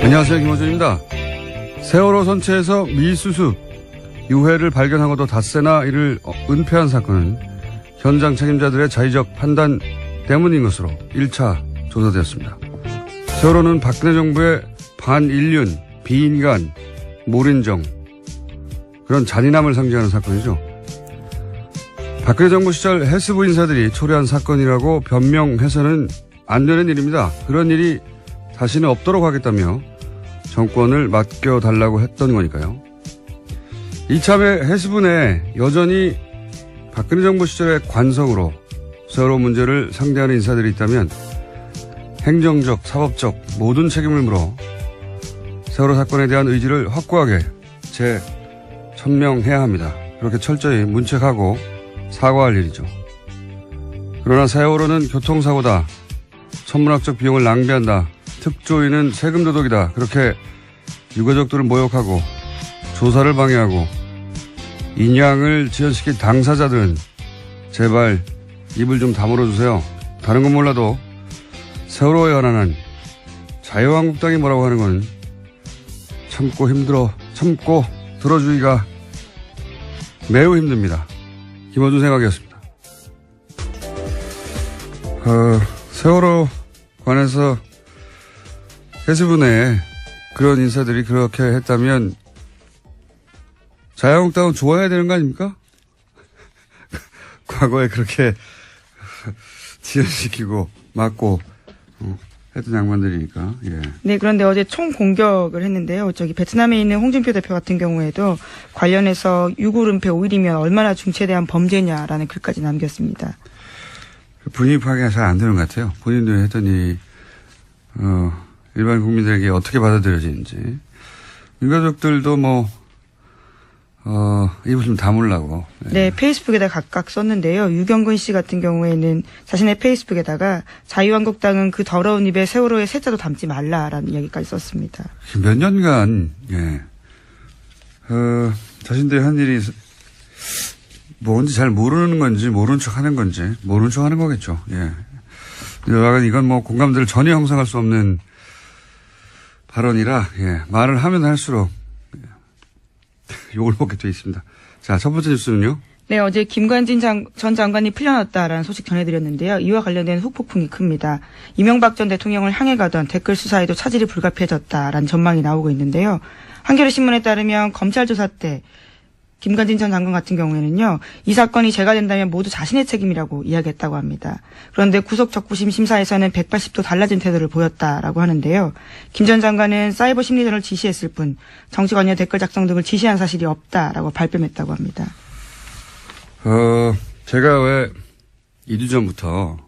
안녕하세요, 김호준입니다. 세월호 선체에서 미수습 유해를 발견하고도 닷새나 이를 은폐한 사건은 현장 책임자들의 자의적 판단 때문인 것으로 1차 조사되었습니다. 세월호는 박근혜 정부의 반인륜, 비인간, 몰인정 그런 잔인함을 상징하는 사건이죠. 박근혜 정부 시절 해수부 인사들이 초래한 사건이라고 변명해서는 안 되는 일입니다. 그런 일이 다시는 없도록 하겠다며 정권을 맡겨달라고 했던 거니까요. 이참에 해수부 내에 여전히 박근혜 정부 시절의 관성으로 세월호 문제를 상대하는 인사들이 있다면 행정적, 사법적 모든 책임을 물어 세월호 사건에 대한 의지를 확고하게 재천명해야 합니다. 그렇게 철저히 문책하고 사과할 일이죠. 그러나 세월호는 교통사고다. 천문학적 비용을 낭비한다. 특조위는 세금 도둑이다. 그렇게 유가족들을 모욕하고 조사를 방해하고 인양을 지연시킨 당사자들은 제발 입을 좀 다물어주세요. 다른 건 몰라도 세월호에 관한 자유한국당이 뭐라고 하는 건 참고 들어주기가 매우 힘듭니다. 김어준 생각이었습니다. 세월호 관해서 해수부 내에 그런 인사들이 그렇게 했다면 자유한국당은 좋아해야 되는 거 아닙니까? 과거에 그렇게 지연시키고 막고 했던 양반들이니까. 예. 네, 그런데 어제 총 공격을 했는데요. 베트남에 있는 홍준표 대표 같은 경우에도 관련해서 유골 은폐 5일이면 얼마나 중체대한 범죄냐라는 글까지 남겼습니다. 분위기 파악이 잘 안 되는 것 같아요. 본인도 했더니 일반 국민들에게 어떻게 받아들여지는지. 유가족들도 입을 좀 다물라고. 네, 페이스북에다 각각 썼는데요. 유경근 씨 같은 경우에는 자신의 페이스북에다가 자유한국당은 그 더러운 입에 세월호의 세자도 담지 말라라는 이야기까지 썼습니다. 몇 년간, 자신들이 한 일이 뭔지 잘 모르는 건지, 모르는 척 하는 건지, 모르는 척 하는 거겠죠. 예. 이건 공감대를 전혀 형성할 수 없는 발언이라, 말을 하면 할수록 욕을 먹게 돼 있습니다. 자, 첫 번째 뉴스는요? 네, 어제 김관진 전 장관이 풀려났다라는 소식 전해드렸는데요. 이와 관련된 후폭풍이 큽니다. 이명박 전 대통령을 향해 가던 댓글 수사에도 차질이 불가피해졌다라는 전망이 나오고 있는데요. 한겨레신문에 따르면 검찰 조사 때 김관진 전 장관 같은 경우에는요. 이 사건이 제가 된다면 모두 자신의 책임이라고 이야기했다고 합니다. 그런데 구속 적부심 심사에서는 180도 달라진 태도를 보였다라고 하는데요. 김 전 장관은 사이버 심리전을 지시했을 뿐 정치관여 댓글 작성 등을 지시한 사실이 없다라고 발뺌했다고 합니다. 제가 왜 2주 전부터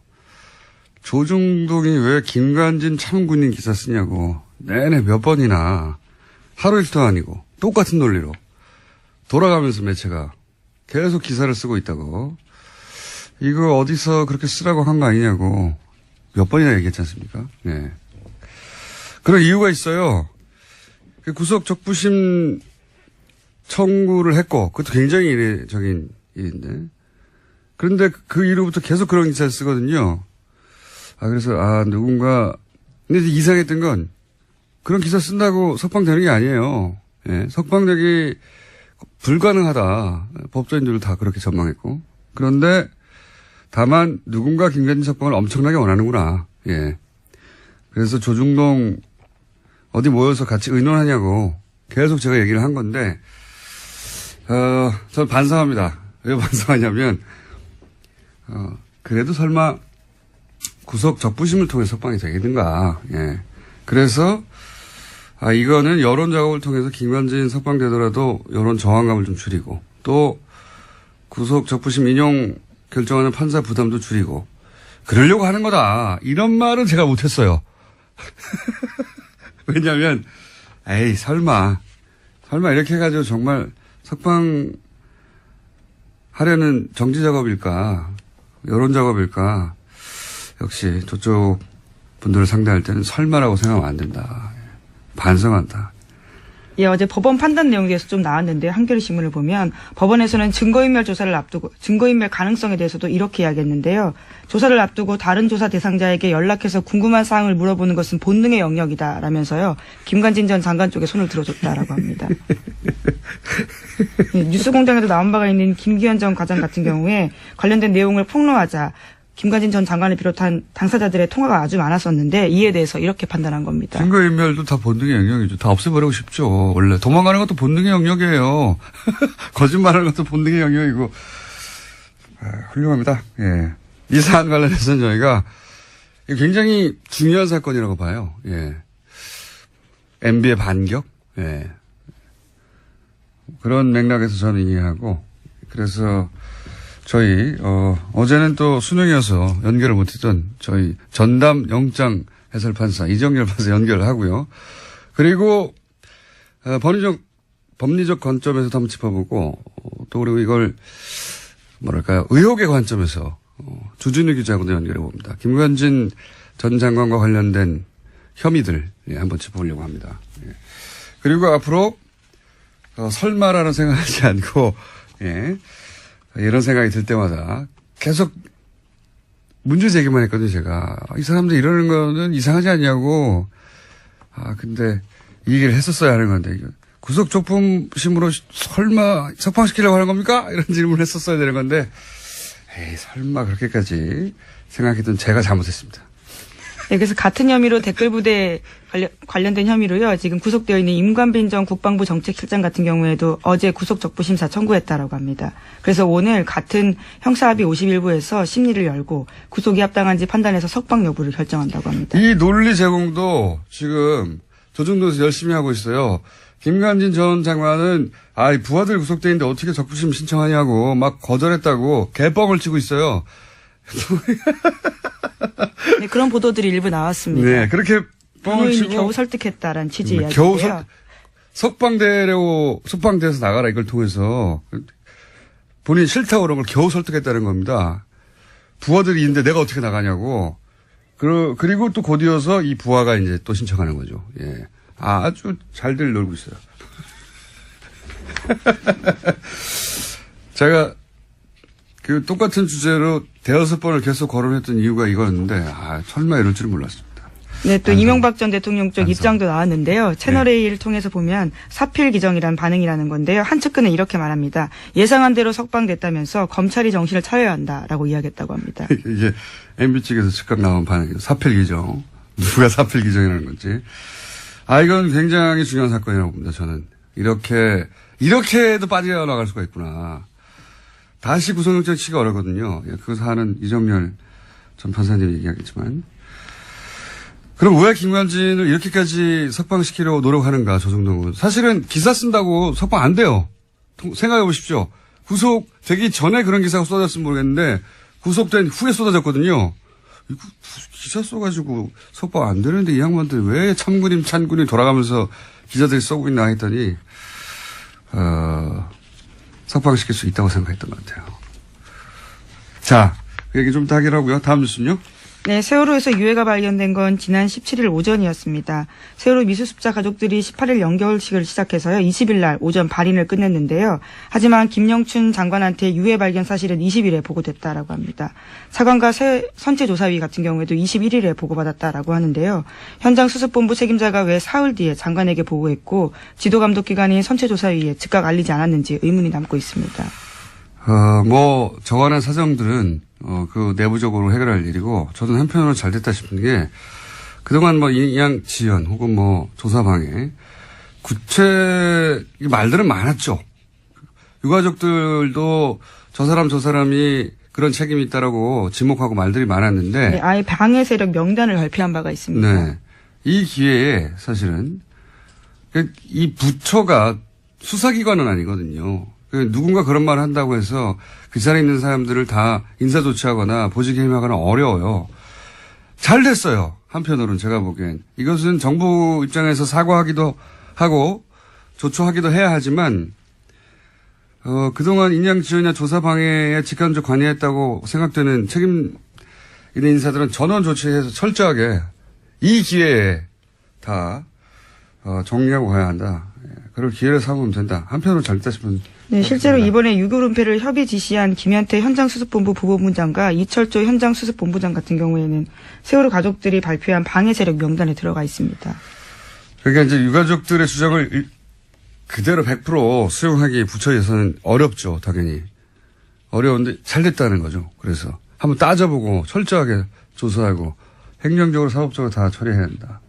조중동이 왜 김관진 참군인 기사 쓰냐고 내내 몇 번이나 하루 이틀도 아니고 똑같은 논리로 돌아가면서 매체가 계속 기사를 쓰고 있다고. 이거 어디서 그렇게 쓰라고 한 거 아니냐고 몇 번이나 얘기했지 않습니까? 네. 그런 이유가 있어요. 구속 적부심 청구를 했고 그것도 굉장히 이례적인 일인데. 그런데 그 이후부터 계속 그런 기사를 쓰거든요. 그래서 누군가 근데 이상했던 건 그런 기사 쓴다고 석방되는 게 아니에요. 석방되기 불가능하다. 법조인들도 다 그렇게 전망했고. 그런데 다만 누군가 김관진 석방을 엄청나게 원하는구나. 그래서 조중동 어디 모여서 같이 의논하냐고 계속 제가 얘기를 한 건데 저는 반성합니다. 왜 반성하냐면 그래도 설마 구속 적부심을 통해 석방이 되겠는가. 그래서 이거는 여론 작업을 통해서 김관진 석방되더라도 여론 저항감을 좀 줄이고 또 구속 적부심 인용 결정하는 판사 부담도 줄이고 그러려고 하는 거다. 이런 말은 제가 못했어요. 왜냐하면 설마 이렇게 해가지고 정말 석방하려는 정치 작업일까 여론 작업일까 역시 저쪽 분들을 상대할 때는 설마라고 생각하면 안 된다. 반성한다. 예, 어제 법원 판단 내용에 대해서 좀 나왔는데 한겨레 신문을 보면 법원에서는 증거인멸 조사를 앞두고 증거인멸 가능성에 대해서도 이렇게 이야기했는데요. 조사를 앞두고 다른 조사 대상자에게 연락해서 궁금한 사항을 물어보는 것은 본능의 영역이다라면서요. 김관진 전 장관 쪽에 손을 들어줬다라고 합니다. 예, 뉴스공장에도 나온 바가 있는 김기현 전 과장 같은 경우에 관련된 내용을 폭로하자 김관진 전 장관을 비롯한 당사자들의 통화가 아주 많았었는데 이에 대해서 이렇게 판단한 겁니다. 증거인멸도 다 본능의 영역이죠. 다 없애버리고 싶죠. 원래 도망가는 것도 본능의 영역이에요. 거짓말하는 것도 본능의 영역이고. 훌륭합니다. 예. 이 사안 관련해서는 저희가 굉장히 중요한 사건이라고 봐요. 예. MB의 반격. 예. 그런 맥락에서 저는 이해하고 그래서 저희 어제는 또 수능이어서 연결을 못했던 저희 전담 영장 해설판사 이정열 판사 연결을 하고요. 그리고 법리적 관점에서 한번 짚어보고 또 그리고 이걸 뭐랄까요 의혹의 관점에서 주진우 기자하고도 연결해 봅니다. 김관진 전 장관과 관련된 혐의들 한번 짚어보려고 합니다. 예. 그리고 앞으로 설마라는 생각하지 않고 예. 이런 생각이 들 때마다 계속 문제 제기만 했거든요, 제가. 이 사람들 이러는 거는 이상하지 않냐고. 근데 이 얘기를 했었어야 하는 건데, 구속 조품심으로 설마 석방시키려고 하는 겁니까? 이런 질문을 했었어야 되는 건데, 에이, 설마 그렇게까지 생각했던 제가 잘못했습니다. 네, 그래서 같은 혐의로 댓글부대 관련된 혐의로요. 지금 구속되어 있는 임관빈 전 국방부 정책실장 같은 경우에도 어제 구속적부심사 청구했다라고 합니다. 그래서 오늘 같은 형사합의 51부에서 심리를 열고 구속이 합당한지 판단해서 석방 여부를 결정한다고 합니다. 이 논리 제공도 지금 조정도에서 열심히 하고 있어요. 김관진 전 장관은 부하들 구속돼 있는데 어떻게 적부심 신청하냐고 막 거절했다고 개뻥을 치고 있어요. 네, 그런 보도들이 일부 나왔습니다. 네, 그렇게 뻥을 치고 겨우 설득했다라는 취지 이야기고요. 겨우 석방돼서 나가라 이걸 통해서 본인이 싫다고 그런 걸 겨우 설득했다는 겁니다. 부하들이 있는데 내가 어떻게 나가냐고. 그리고 또 곧이어서 이 부하가 이제 또 신청하는 거죠. 예. 아주 잘들 놀고 있어요. 제가 그 똑같은 주제로 대여섯 번을 계속 거론했던 이유가 이거였는데, 설마 이럴 줄은 몰랐습니다. 네, 또 이명박 전 대통령 쪽 입장도 나왔는데요. 채널A를 네. 통해서 보면 사필 기정이란 반응이라는 건데요. 한 측근은 이렇게 말합니다. 예상한 대로 석방됐다면서 검찰이 정신을 차려야 한다라고 이야기했다고 합니다. 이게 MB 측에서 즉각 나온 반응이에요. 사필 기정. 누가 사필 기정이라는 건지. 이건 굉장히 중요한 사건이라고 봅니다, 저는. 이렇게도 빠져나갈 수가 있구나. 다시 구속영장 치기가 어렵거든요. 그 사안은 이정열 전 판사님이 얘기하겠지만. 그럼 왜 김관진을 이렇게까지 석방시키려고 노력하는가, 조정동은. 사실은 기사 쓴다고 석방 안 돼요. 생각해 보십시오. 구속되기 전에 그런 기사가 쏟아졌으면 모르겠는데, 구속된 후에 쏟아졌거든요. 이거 기사 써가지고 석방 안 되는데 이 양반들 왜 참군임 찬군이 돌아가면서 기자들이 써고 있나 했더니, 석방시킬 수 있다고 생각했던 것 같아요. 자, 그 얘기 좀 더 하기로 하고요. 다음 뉴스는요? 네, 세월호에서 유해가 발견된 건 지난 17일 오전이었습니다. 세월호 미수습자 가족들이 18일 연결식을 시작해서요. 20일 날 오전 발인을 끝냈는데요. 하지만 김영춘 장관한테 유해 발견 사실은 20일에 보고됐다라고 합니다. 차관과 선체조사위 같은 경우에도 21일에 보고받았다라고 하는데요. 현장 수습본부 책임자가 왜 사흘 뒤에 장관에게 보고했고 지도감독기관인 선체조사위에 즉각 알리지 않았는지 의문이 남고 있습니다. 저간의 사정들은, 그 내부적으로 해결할 일이고, 저는 한편으로 잘 됐다 싶은 게, 그동안 인양 지연 혹은 조사방해, 말들은 많았죠. 유가족들도 저 사람이 그런 책임이 있다라고 지목하고 말들이 많았는데. 네, 아예 방해 세력 명단을 발표한 바가 있습니다. 네. 이 기회에 사실은, 이 부처가 수사기관은 아니거든요. 누군가 그런 말을 한다고 해서 그 자리에 있는 사람들을 다 인사조치하거나 보직에 임하거나 어려워요. 잘 됐어요. 한편으로는 제가 보기엔. 이것은 정부 입장에서 사과하기도 하고 조처하기도 해야 하지만 그동안 인양지원이나 조사방해에 직간접 관여했다고 생각되는 책임 있는 인사들은 전원 조치해서 철저하게 이 기회에 다 정리하고 가야 한다. 그럴 기회를 삼으면 된다. 한편으로 잘됐다 싶은. 네, 실제로 이번에 유교 은폐를 협의 지시한 김현태 현장수습본부 부본부장과 이철조 현장수습본부장 같은 경우에는 세월호 가족들이 발표한 방해 세력 명단에 들어가 있습니다. 그러니까 이제 유가족들의 주장을 그대로 100% 수용하기 부처에서는 어렵죠, 당연히. 어려운데 잘 됐다는 거죠. 그래서 한번 따져보고 철저하게 조사하고 행정적으로 사법적으로 다 처리해야 한다.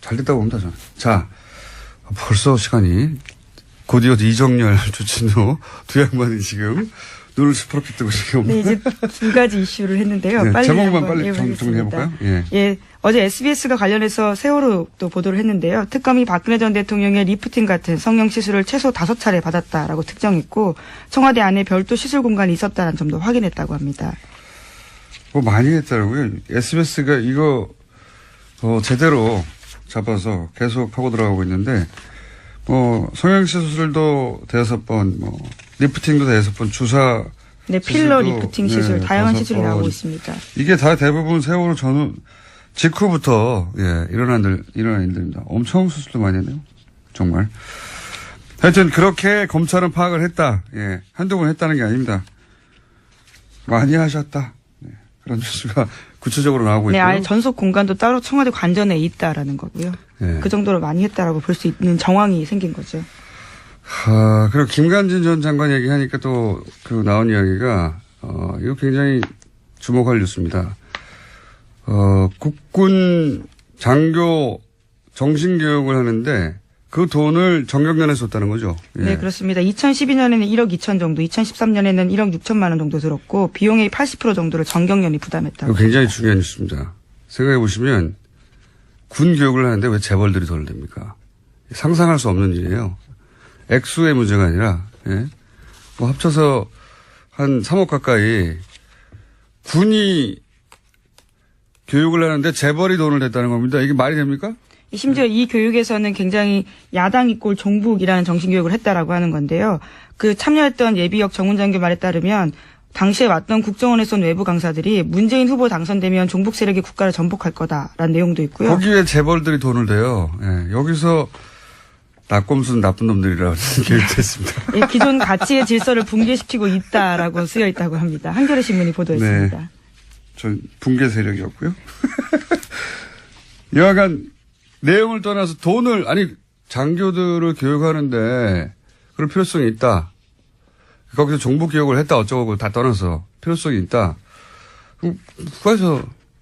잘 됐다고 봅니다, 저는. 자, 벌써 시간이 곧이어 이정열, 조진호 두 양반이 지금 눈을 시퍼렇게 뜨고 지금. 네, 이제 두 가지 이슈를 했는데요. 네, 빨리 제목만 한번 빨리 정리해볼까요? 예. 예. 어제 SBS가 관련해서 세월호 또 보도를 했는데요. 특검이 박근혜 전 대통령의 리프팅 같은 성형 시술을 최소 5차례 받았다라고 특정했고 청와대 안에 별도 시술 공간이 있었다는 점도 확인했다고 합니다. 뭐 많이 했더라고요. SBS가 이거 제대로 잡아서 계속 하고 들어가고 있는데 성형시술도 5번, 리프팅도 5번, 주사 네, 필러 시술도, 리프팅 시술 다양한 5번. 시술이 나오고 있습니다. 이게 다 대부분 세월호 직후부터 일어난 일들입니다. 엄청 수술도 많이 했네요. 정말. 하여튼 그렇게 검찰은 파악을 했다. 예, 한두 번 했다는 게 아닙니다. 많이 하셨다. 네, 그런 뉴스가 구체적으로 나오고 네, 있고요. 아예 전속 공간도 따로 청와대 관전에 있다라는 거고요. 네. 그 정도로 많이 했다라고 볼 수 있는 정황이 생긴 거죠. 그리고 김관진 전 장관 얘기하니까 또 나온 이야기가 이거 굉장히 주목할 뉴스입니다. 국군 장교 정신교육을 하는데 그 돈을 정경련에 썼다는 거죠. 예. 네, 그렇습니다. 2012년에는 1억 2천 정도, 2013년에는 1억 6천만 원 정도 들었고 비용의 80% 정도를 정경련이 부담했다고. 이거 굉장히 중요한 뉴스입니다. 생각해 보시면 군 교육을 하는데 왜 재벌들이 돈을 냅니까? 상상할 수 없는 일이에요. 액수의 문제가 아니라 합쳐서 한 3억 가까이 군이 교육을 하는데 재벌이 돈을 냈다는 겁니다. 이게 말이 됩니까? 심지어 이 교육에서는 굉장히 야당 이꼴 종북이라는 정신교육을 했다라고 하는 건데요. 그 참여했던 예비역 정훈장교 말에 따르면 당시에 왔던 국정원에 쏜 외부 강사들이 문재인 후보 당선되면 종북 세력이 국가를 전복할 거다라는 내용도 있고요. 거기에 재벌들이 돈을 대요. 예, 여기서 낙곰수는 나쁜 놈들이라는 교육도 했습니다. 예, 기존 가치의 질서를 붕괴시키고 있다라고 쓰여 있다고 합니다. 한겨레 신문이 보도했습니다. 네. 전 붕괴 세력이었고요. 여하간 내용을 떠나서 장교들을 교육하는데 그럴 필요성이 있다. 거기서 종북 교육을 했다 어쩌고 다 떠나서 필요성이 있다. 그럼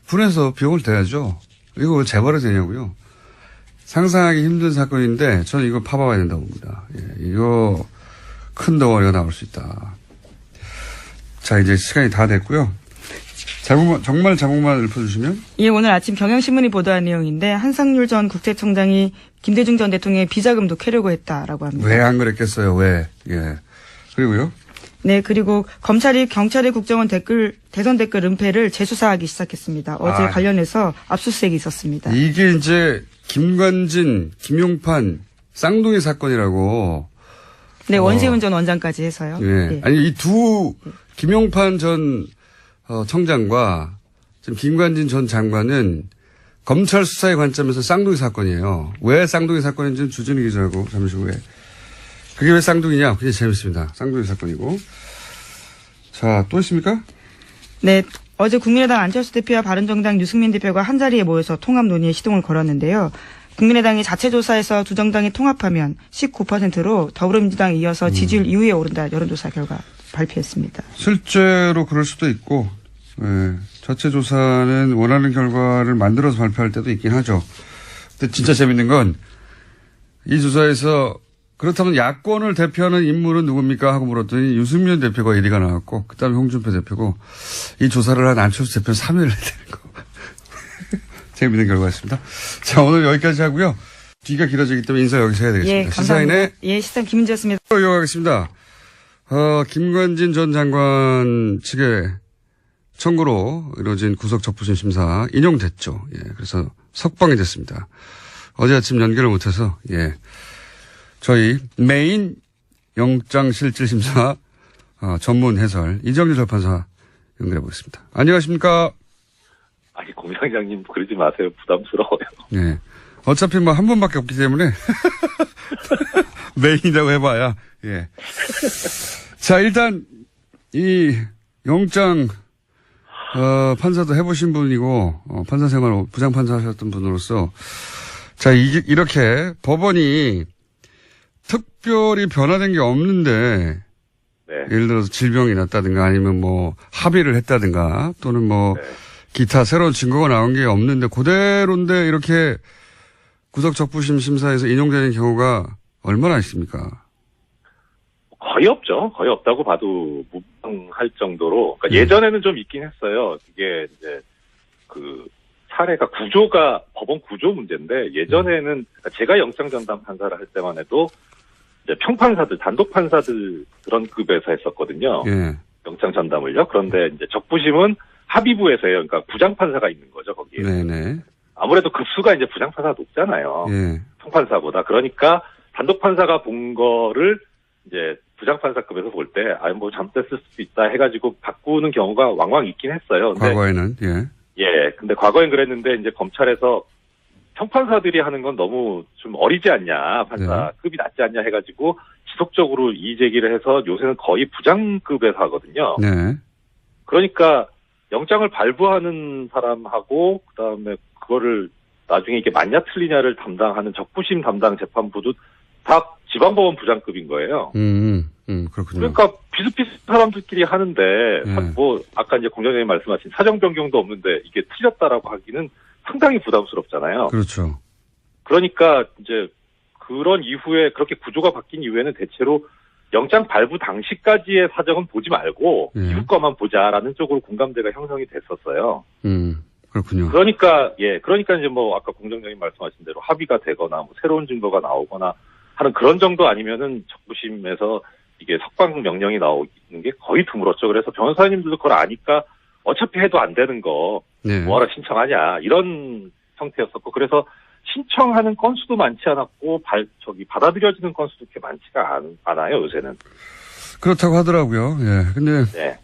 군에서 비용을 대야죠. 이거 왜 재벌이 되냐고요. 상상하기 힘든 사건인데 저는 이거 파봐야 된다고 봅니다. 예, 이거 큰 덩어리가 나올 수 있다. 자, 이제 시간이 다 됐고요. 정말 자국만 읊어주시면. 예, 오늘 아침 경향신문이 보도한 내용인데 한상률 전 국세청장이 김대중 전 대통령의 비자금도 캐려고 했다라고 합니다. 왜 안 그랬겠어요? 왜? 예. 그리고요. 네, 그리고 경찰이 국정원 대선 댓글 은폐를 재수사하기 시작했습니다. 어제 관련해서 압수수색이 있었습니다. 이게 이제 김관진, 김용판 쌍둥이 사건이라고. 네, 원세훈 전 원장까지 해서요. 예. 네. 아니 이 김용판 전 청장과 지금 김관진 전 장관은 검찰 수사의 관점에서 쌍둥이 사건이에요. 왜 쌍둥이 사건인지는 주진우 기자하고 잠시 후에. 그게 왜 쌍둥이냐? 굉장히 재밌습니다. 쌍둥이 사건이고. 자, 또 있습니까? 네. 어제 국민의당 안철수 대표와 바른정당 유승민 대표가 한자리에 모여서 통합 논의에 시동을 걸었는데요. 국민의당이 자체 조사에서 두 정당이 통합하면 19%로 더불어민주당에 이어서 지지율 2위에 오른다 여론조사 결과 발표했습니다. 실제로 그럴 수도 있고, 자체 조사는 원하는 결과를 만들어서 발표할 때도 있긴 하죠. 근데 진짜 재밌는 건 이 조사에서 그렇다면 야권을 대표하는 인물은 누굽니까? 하고 물었더니 유승민 대표가 1위가 나왔고, 그 다음에 홍준표 대표고, 이 조사를 한 안철수 대표는 3위를 해야 되는 거. 재밌는 결과였습니다. 자, 오늘 여기까지 하고요. 뒤가 길어지기 때문에 인사 여기서 해야 되겠습니다. 예, 감사합니다. 시사인의 예, 시사인 김은지였습니다. 이어가겠습니다. 김관진 전 장관 측의 청구로 이루어진 구속 적부심 심사 인용됐죠. 예, 그래서 석방이 됐습니다. 어제 아침 연결을 못해서, 저희 메인 영장실질심사 전문 해설 이정규 재판사 연결해 보겠습니다. 안녕하십니까? 아니, 공장장님 그러지 마세요. 부담스러워요. 네. 어차피 한 번밖에 없기 때문에 메인이라고 해봐야, 예. 자, 일단, 이 영장, 판사도 해보신 분이고, 판사 생활, 부장판사 하셨던 분으로서, 자, 이렇게 법원이 특별히 변화된 게 없는데, 네. 예를 들어서 질병이 났다든가 아니면 뭐 합의를 했다든가 또는 뭐 네. 기타 새로운 증거가 나온 게 없는데 그대로인데 이렇게 구속적부심 심사에서 인용되는 경우가 얼마나 있습니까? 거의 없죠. 거의 없다고 봐도 무방할 정도로. 그러니까 예전에는 좀 있긴 했어요. 이게 이제 그 사례가 법원 구조 문제인데 예전에는 그러니까 제가 영장 전담 판사를 할 때만 해도 이제 평판사들, 단독 판사들 그런 급에서 했었거든요. 예. 영장 전담을요. 그런데 이제 적부심은 합의부에서요. 그러니까 부장판사가 있는 거죠, 거기에. 네네. 아무래도 급수가 이제 부장판사가 높잖아요. 예. 평판사보다. 그러니까 단독 판사가 본 거를 이제 부장판사급에서 볼 때, 뭐 잘못됐을 수도 있다 해가지고 바꾸는 경우가 왕왕 있긴 했어요. 근데 과거에는, 예. 예. 근데 과거엔 그랬는데 이제 검찰에서 평판사들이 하는 건 너무 좀 어리지 않냐, 판사급이 낮지 않냐 해가지고 지속적으로 이의 제기를 해서 요새는 거의 부장급에서 하거든요. 네. 그러니까 영장을 발부하는 사람하고 그다음에 그거를 나중에 이게 맞냐 틀리냐를 담당하는 적부심 담당 재판부도 다 지방법원 부장급인 거예요. 그렇군요. 그러니까 비슷비슷한 사람들끼리 하는데 네. 뭐 아까 이제 공장장님 말씀하신 사정 변경도 없는데 이게 틀렸다라고 하기는 상당히 부담스럽잖아요. 그렇죠. 그러니까 이제 그런 이후에 그렇게 구조가 바뀐 이후에는 대체로 영장 발부 당시까지의 사정은 보지 말고 예. 이후 거만 보자라는 쪽으로 공감대가 형성이 됐었어요. 그렇군요. 그러니까 이제 뭐 아까 공장장님 말씀하신 대로 합의가 되거나 뭐 새로운 증거가 나오거나 하는 그런 정도 아니면은 적부심에서 이게 석방 명령이 나오는 게 거의 드물었죠. 그래서 변호사님들도 그걸 아니까 어차피 해도 안 되는 거 네. 뭐하러 신청하냐 이런 형태였었고 그래서 신청하는 건수도 많지 않았고 받아들여지는 건수도 그렇게 많지가 않아요 요새는. 그렇다고 하더라고요. 예. 근데 네.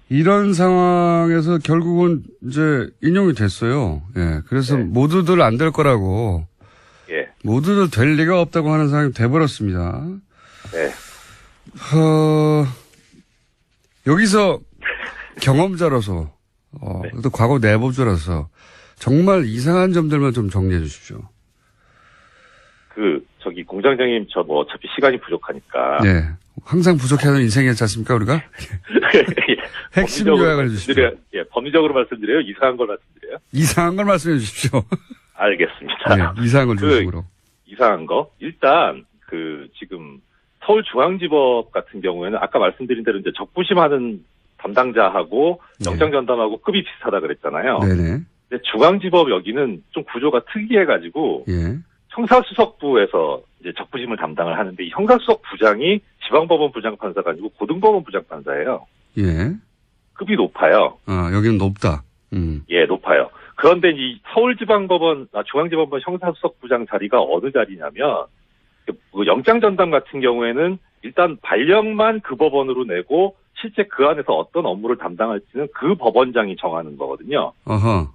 이런 상황에서 결국은 이제 인용이 됐어요. 예. 그래서 네. 모두들 안 될 거라고. 예. 모두들 될 리가 없다고 하는 상황이 돼버렸습니다. 네. 여기서 경험자로서, 네. 또 과거 내부자로서 정말 이상한 점들만 좀 정리해 주십시오. 공장장님 저 뭐 어차피 시간이 부족하니까. 네. 항상 부족해하는 인생이었지 않습니까, 우리가? 핵심 요약을 해주십시오. 예, 법리적으로 말씀드려요? 이상한 걸 말씀드려요? 이상한 걸 말씀해 주십시오. 알겠습니다. 네, 이상한 걸 중심으로. 이상한 거? 일단, 지금, 서울중앙지법 같은 경우에는 아까 말씀드린 대로 이제 적부심하는 담당자하고 네. 영장 전담하고 급이 비슷하다 그랬잖아요. 네네. 근데 중앙지법 여기는 좀 구조가 특이해가지고, 예. 형사수석부에서 이제 적부심을 담당을 하는데 이 형사수석 부장이 지방법원 부장판사가 아니고 고등법원 부장판사예요. 예. 급이 높아요. 여기는 높다. 예, 높아요. 그런데 이 중앙지방법원 형사수석부장 자리가 어느 자리냐면 그 영장 전담 같은 경우에는 일단 발령만 그 법원으로 내고 실제 그 안에서 어떤 업무를 담당할지는 그 법원장이 정하는 거거든요. 어허.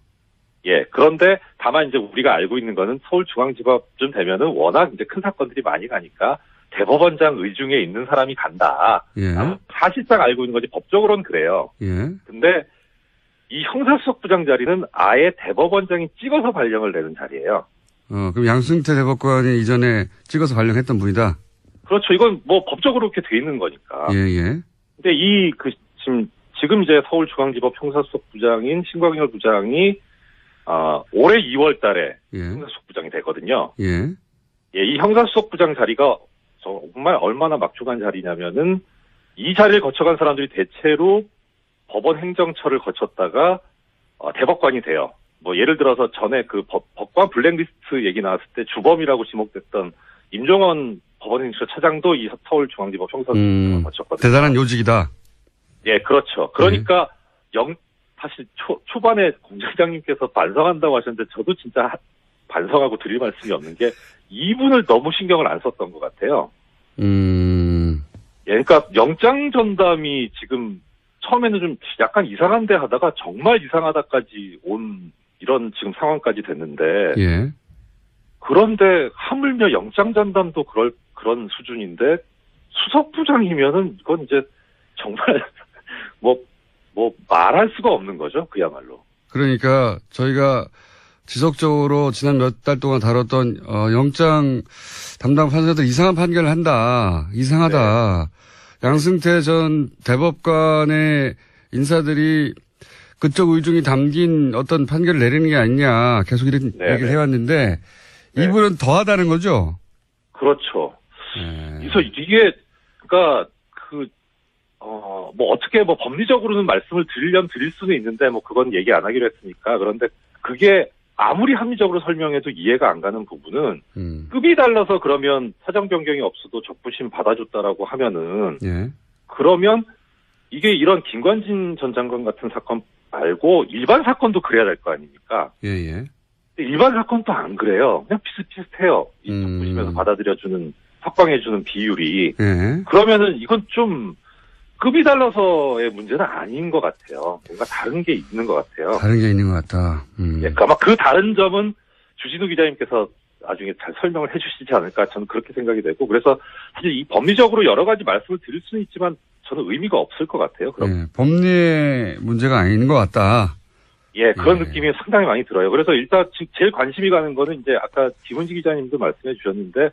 예, 그런데 다만 이제 우리가 알고 있는 거는 서울중앙지법쯤 되면은 워낙 이제 큰 사건들이 많이 가니까 대법원장 의중에 있는 사람이 간다. 예. 사실상 알고 있는 거지 법적으로는 그래요. 예. 근데 이 형사수석부장 자리는 아예 대법원장이 찍어서 발령을 내는 자리예요. 그럼 양승태 대법관이 이전에 찍어서 발령했던 분이다? 그렇죠. 이건 뭐 법적으로 이렇게 돼 있는 거니까. 예, 예. 근데 지금 이제 서울중앙지법 형사수석부장인 신광열 부장이 올해 2월 달에 예. 형사수석부장이 되거든요. 예. 예, 이 형사수석부장 자리가 정말 얼마나 막중한 자리냐면은 이 자리를 거쳐간 사람들이 대체로 법원 행정처를 거쳤다가 대법관이 돼요. 뭐 예를 들어서 전에 그 법관 블랙리스트 얘기 나왔을 때 주범이라고 지목됐던 임종원 법원행정처 차장도 이 서울중앙지법 형사수석부장을 거쳤거든요. 대단한 요직이다. 예, 그렇죠. 그러니까 사실 초반에 공장장님께서 반성한다고 하셨는데 저도 진짜 반성하고 드릴 말씀이 없는 게 이분을 너무 신경을 안 썼던 것 같아요. 예, 그러니까 영장 전담이 지금 처음에는 좀 약간 이상한데 하다가 정말 이상하다까지 온 이런 지금 상황까지 됐는데 예. 그런데 하물며 영장 전담도 그런 수준인데 수석부장이면은 이건 이제 정말 뭐 말할 수가 없는 거죠. 그야말로. 그러니까 저희가 지속적으로 지난 몇 달 동안 다뤘던 영장 담당 판사들 이상한 판결을 한다. 이상하다. 양승태 전 대법관의 인사들이 그쪽 의중이 담긴 어떤 판결을 내리는 게 아니냐. 계속 이런 얘기를 해왔는데 이분은 더하다는 거죠? 그렇죠. 그래서 이게 그러니까 뭐 어떻게 뭐 법리적으로는 말씀을 드리려면 드릴 수는 있는데 뭐 그건 얘기 안 하기로 했으니까. 그런데 그게 아무리 합리적으로 설명해도 이해가 안 가는 부분은 급이 달라서 그러면 사정 변경이 없어도 적부심 받아줬다라고 하면은 그러면 이게 이런 김관진 전 장관 같은 사건 말고 일반 사건도 그래야 될 거 아닙니까? 근데 일반 사건도 안 그래요. 그냥 비슷비슷해요. 이 적부심에서 받아들여주는 석방해주는 비율이. 그러면은 이건 좀 급이 달라서의 문제는 아닌 것 같아요. 뭔가 다른 게 있는 것 같아요. 다른 게 있는 것 같다. 아마 그 다른 점은 주진우 기자님께서 나중에 잘 설명을 해주시지 않을까 저는 그렇게 생각이 되고 그래서 사실 이 법리적으로 여러 가지 말씀을 드릴 수는 있지만 저는 의미가 없을 것 같아요. 그럼 법리의 문제가 아닌 것 같다. 그런 느낌이 상당히 많이 들어요. 그래서 일단 제일 관심이 가는 거는 이제 아까 김은지 기자님도 말씀해 주셨는데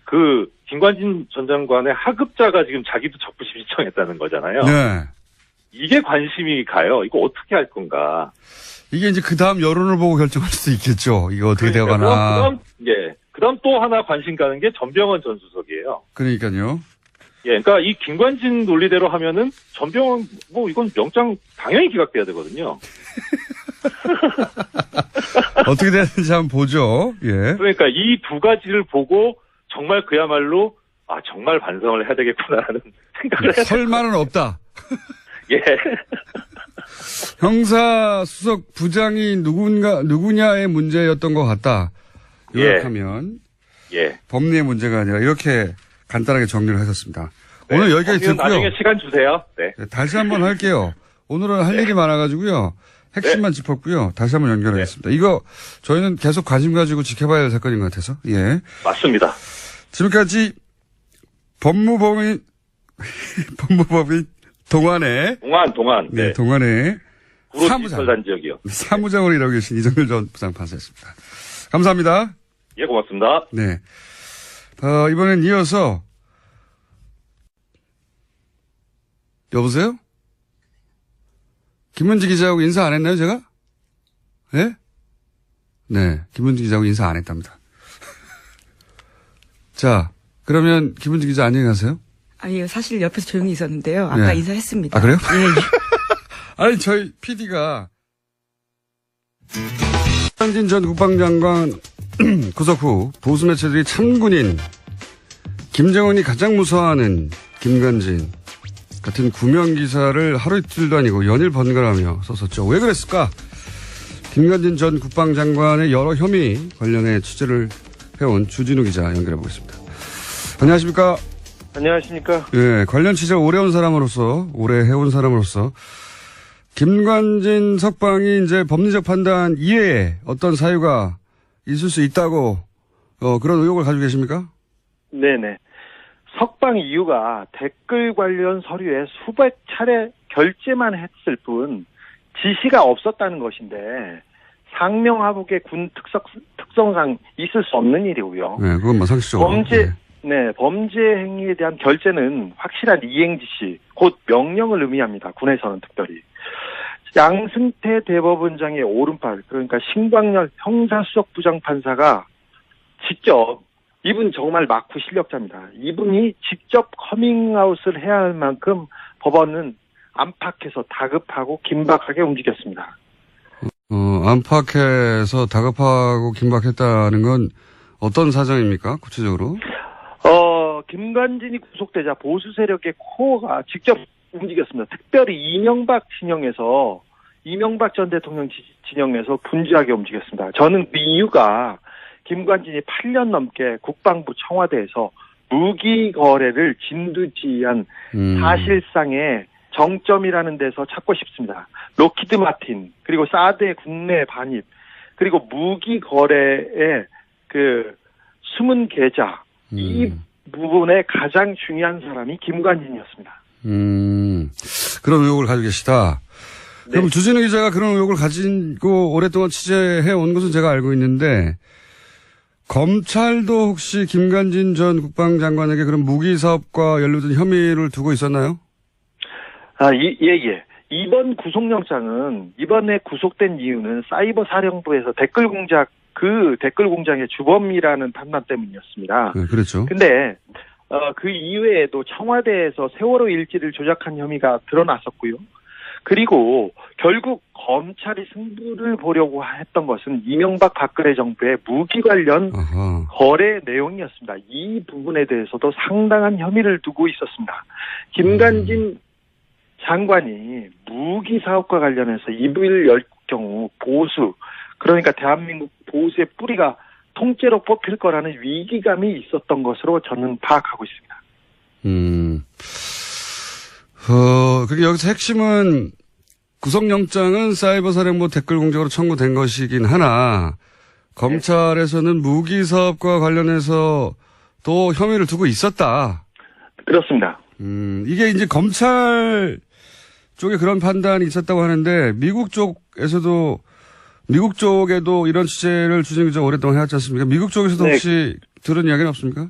그 김관진 전 장관의 하급자가 지금 자기도 적부심 신청했다는 거잖아요. 이게 관심이 가요. 이거 어떻게 할 건가. 이게 이제 그 다음 여론을 보고 결정할 수도 있겠죠. 이거 어떻게 되어가나. 그다음 또 하나 관심 가는 게 전병헌 전 수석이에요. 그러니까요. 그러니까 이 김관진 논리대로 하면은 전병헌 뭐 이건 영장 당연히 기각돼야 되거든요. 어떻게 되는지 한번 보죠. 그러니까 이 두 가지를 보고 정말 그야말로 정말 반성을 해야 되겠구나라는 생각을 해요. 설마는 없다. 형사수석 부장이 누구냐의 문제였던 것 같다. 요약하면 법리의 문제가 아니라 이렇게 간단하게 정리를 하셨습니다. 오늘 여기까지 듣고요. 나중에 시간 주세요. 다시 한번 할게요. 오늘은 할 일이 많아가지고요. 핵심만 짚었고요. 다시 한번 연결하겠습니다. 이거 저희는 계속 관심 가지고 지켜봐야 할 사건인 것 같아서. 맞습니다. 지금까지 법무법인 동안의 동안의 사무장으로 일하고 계신 이정열 전 부장판사였습니다. 감사합니다. 고맙습니다. 이번엔 이어서 여보세요? 김은지 기자하고 인사 안 했나요, 제가? 김은지 기자하고 인사 안 했답니다. 자, 그러면 김은지 기자 안녕히 가세요. 사실 옆에서 조용히 있었는데요. 아까 인사했습니다. 그래요? 아니, 저희 PD가 김관진 전 국방장관 구속 후 보수 매체들이 참군인 김정은이 가장 무서워하는 김관진 같은 구명 기사를 하루 이틀도 아니고 연일 번갈아가며 썼었죠. 왜 그랬을까? 김관진 전 국방장관의 여러 혐의 관련해 취재를 해온 주진우 기자 연결해 보겠습니다. 안녕하십니까? 안녕하십니까? 관련 취재 오래 해온 사람으로서 김관진 석방이 이제 법리적 판단 이외에 어떤 사유가 있을 수 있다고 그런 의혹을 가지고 계십니까? 네네. 석방 이유가 댓글 관련 서류에 수백 차례 결재만 했을 뿐 지시가 없었다는 것인데 상명하복의 군 특성상 있을 수 없는 일이고요. 그건 상식적으로. 범죄 행위에 대한 결재는 확실한 이행 지시, 곧 명령을 의미합니다. 군에서는 특별히. 양승태 대법원장의 오른팔, 그러니까 신광열 형사수석부장판사가 직접, 이분 정말 막후 실력자입니다. 이분이 직접 커밍아웃을 해야 할 만큼 법원은 안팎에서 다급하고 긴박하게 움직였습니다. 안팎에서 다급하고 긴박했다는 건 어떤 사정입니까? 구체적으로? 김관진이 구속되자 보수 세력의 코어가 직접 움직였습니다. 특별히 이명박 전 대통령 진영에서 분주하게 움직였습니다. 저는 그 이유가 김관진이 8년 넘게 국방부 청와대에서 무기 거래를 진두지휘한 사실상의 정점이라는 데서 찾고 싶습니다. 로키드 마틴, 그리고 사드의 국내 반입, 그리고 무기 거래에 그 숨은 계좌 이 부분에 가장 중요한 사람이 김관진이었습니다. 그런 의혹을 가지고 계시다. 네. 그럼 주진우 기자가 그런 의혹을 가지고 오랫동안 취재해 온 것은 제가 알고 있는데 검찰도 혹시 김관진 전 국방장관에게 그런 무기 사업과 연루된 혐의를 두고 있었나요? 예. 이번 구속영장은 이번에 구속된 이유는 사이버 사령부에서 댓글 공작의 주범이라는 판단 때문이었습니다. 네, 그렇죠. 근데 그 이외에도 청와대에서 세월호 일지를 조작한 혐의가 드러났었고요. 그리고 결국 검찰이 승부를 보려고 했던 것은 이명박 박근혜 정부의 무기 관련 거래 내용이었습니다. 이 부분에 대해서도 상당한 혐의를 두고 있었습니다. 김관진 장관이 무기 사업과 관련해서 입을 열 경우 보수, 그러니까 대한민국 보수의 뿌리가 통째로 뽑힐 거라는 위기감이 있었던 것으로 저는 파악하고 있습니다. 그리고 여기서 핵심은 구속영장은 사이버 사령부 댓글 공작으로 청구된 것이긴 하나 검찰에서는 무기 사업과 관련해서 또 혐의를 두고 있었다. 그렇습니다. 이게 이제 검찰 쪽에 그런 판단이 있었다고 하는데 미국 쪽에도 이런 취재를 주진우 기자가 오랫동안 해왔지 않습니까? 미국 쪽에서도 네. 혹시 들은 이야기는 없습니까?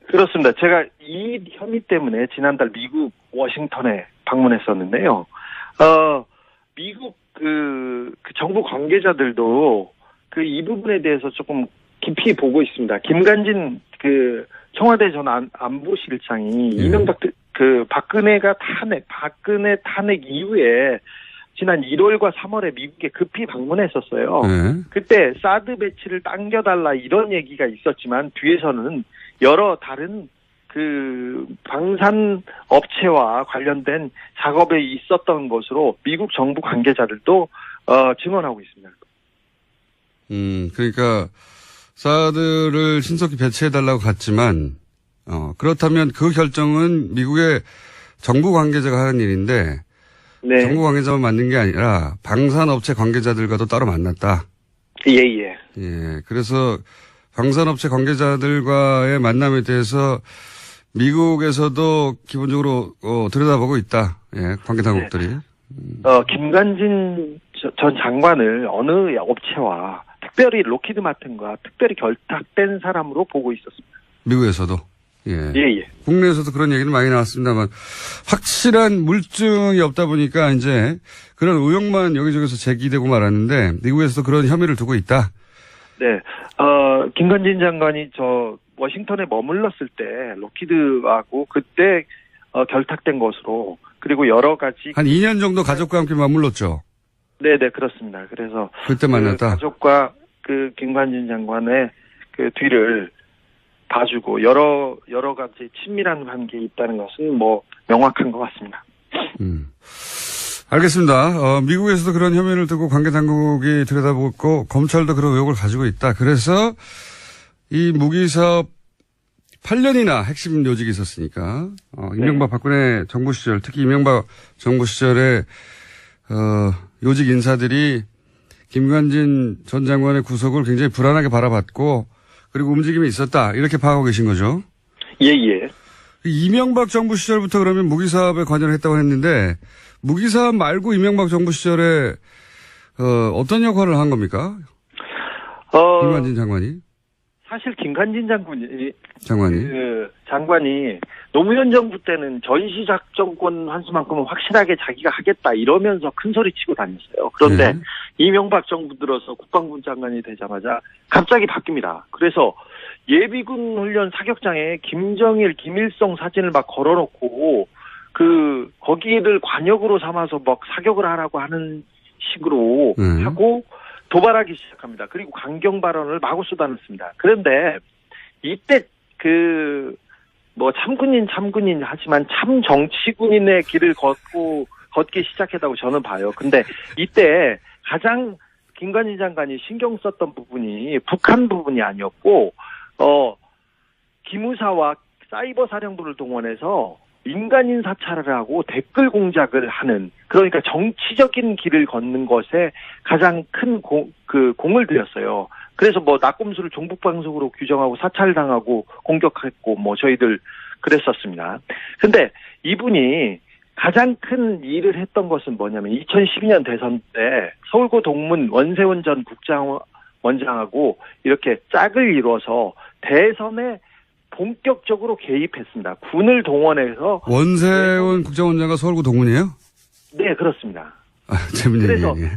그렇습니다. 제가 이 혐의 때문에 지난달 미국 워싱턴에 방문했었는데요. 미국 그 정부 관계자들도 이 부분에 대해서 조금 깊이 보고 있습니다. 김관진 청와대 전 안보실장이 이명박 박근혜 탄핵 이후에 지난 1월과 3월에 미국에 급히 방문했었어요. 네. 그때 사드 배치를 당겨달라 이런 얘기가 있었지만 뒤에서는 여러 다른 방산 업체와 관련된 작업에 있었던 것으로 미국 정부 관계자들도 증언하고 있습니다. 그러니까 사드를 신속히 배치해달라고 갔지만 그렇다면 그 결정은 미국의 정부 관계자가 하는 일인데 네. 정부 관계자만 만난 게 아니라 방산업체 관계자들과도 따로 만났다. 예. 예, 그래서 방산업체 관계자들과의 만남에 대해서 미국에서도 기본적으로 들여다보고 있다. 예, 관계 당국들이. 네. 김관진 전 장관을 어느 업체와 특별히 로키드 마틴과 특별히 결탁된 사람으로 보고 있었습니다. 미국에서도. 예. 예. 국내에서도 그런 얘기는 많이 나왔습니다만 확실한 물증이 없다 보니까 이제 그런 의혹만 여기저기서 제기되고 말았는데 미국에서도 그런 혐의를 두고 있다. 네. 김관진 장관이 워싱턴에 머물렀을 때 로키드하고 그때 결탁된 것으로 그리고 여러 가지 한 2년 정도 가족과 함께 머물렀죠. 네, 그렇습니다. 그래서 그때 만났다. 가족과 김관진 장관의 뒤를 봐주고 여러 가지 친밀한 관계에 있다는 것은 명확한 것 같습니다. 알겠습니다. 미국에서도 그런 혐의를 두고 관계 당국이 들여다보고 검찰도 그런 의혹을 가지고 있다. 그래서 이 무기 사업 8년이나 핵심 요직이 있었으니까 이명박 박근혜 정부 시절 특히 이명박 정부 시절에 요직 인사들이 김관진 전 장관의 구속을 굉장히 불안하게 바라봤고 그리고 움직임이 있었다. 이렇게 파악하고 계신 거죠? 예. 이명박 정부 시절부터 그러면 무기 사업에 관여를 했다고 했는데 무기 사업 말고 이명박 정부 시절에 어떤 역할을 한 겁니까? 김관진 장관이? 사실 김관진 장관이 노무현 정부 때는 전시작전권 환수만큼은 확실하게 자기가 하겠다 이러면서 큰 소리 치고 다녔어요. 그런데 네. 이명박 정부 들어서 국방부 장관이 되자마자 갑자기 바뀝니다. 그래서 예비군 훈련 사격장에 김정일, 김일성 사진을 막 걸어놓고 거기를 관역으로 삼아서 막 사격을 하라고 하는 식으로 하고 도발하기 시작합니다. 그리고 강경 발언을 마구 쏟아냈습니다. 그런데 이때 참군인 하지만 참 정치군인의 길을 걷기 시작했다고 저는 봐요. 근데 이때 가장 김관진 장관이 신경 썼던 부분이 북한 부분이 아니었고, 기무사와 사이버 사령부를 동원해서 민간인 사찰을 하고 댓글 공작을 하는, 그러니까 정치적인 길을 걷는 것에 가장 큰 공을 들였어요. 그래서 뭐 낙곰수를 종북방송으로 규정하고 사찰당하고 공격했고 뭐 저희들 그랬었습니다. 근데 이분이 가장 큰 일을 했던 것은 뭐냐면 2012년 대선 때 서울고 동문 원세훈 전 국정원장하고 이렇게 짝을 이뤄서 대선에 본격적으로 개입했습니다. 군을 동원해서. 원세훈 국정원장과 서울고 동문이에요? 네, 그렇습니다. 아, 재밌네요. 그래서 예.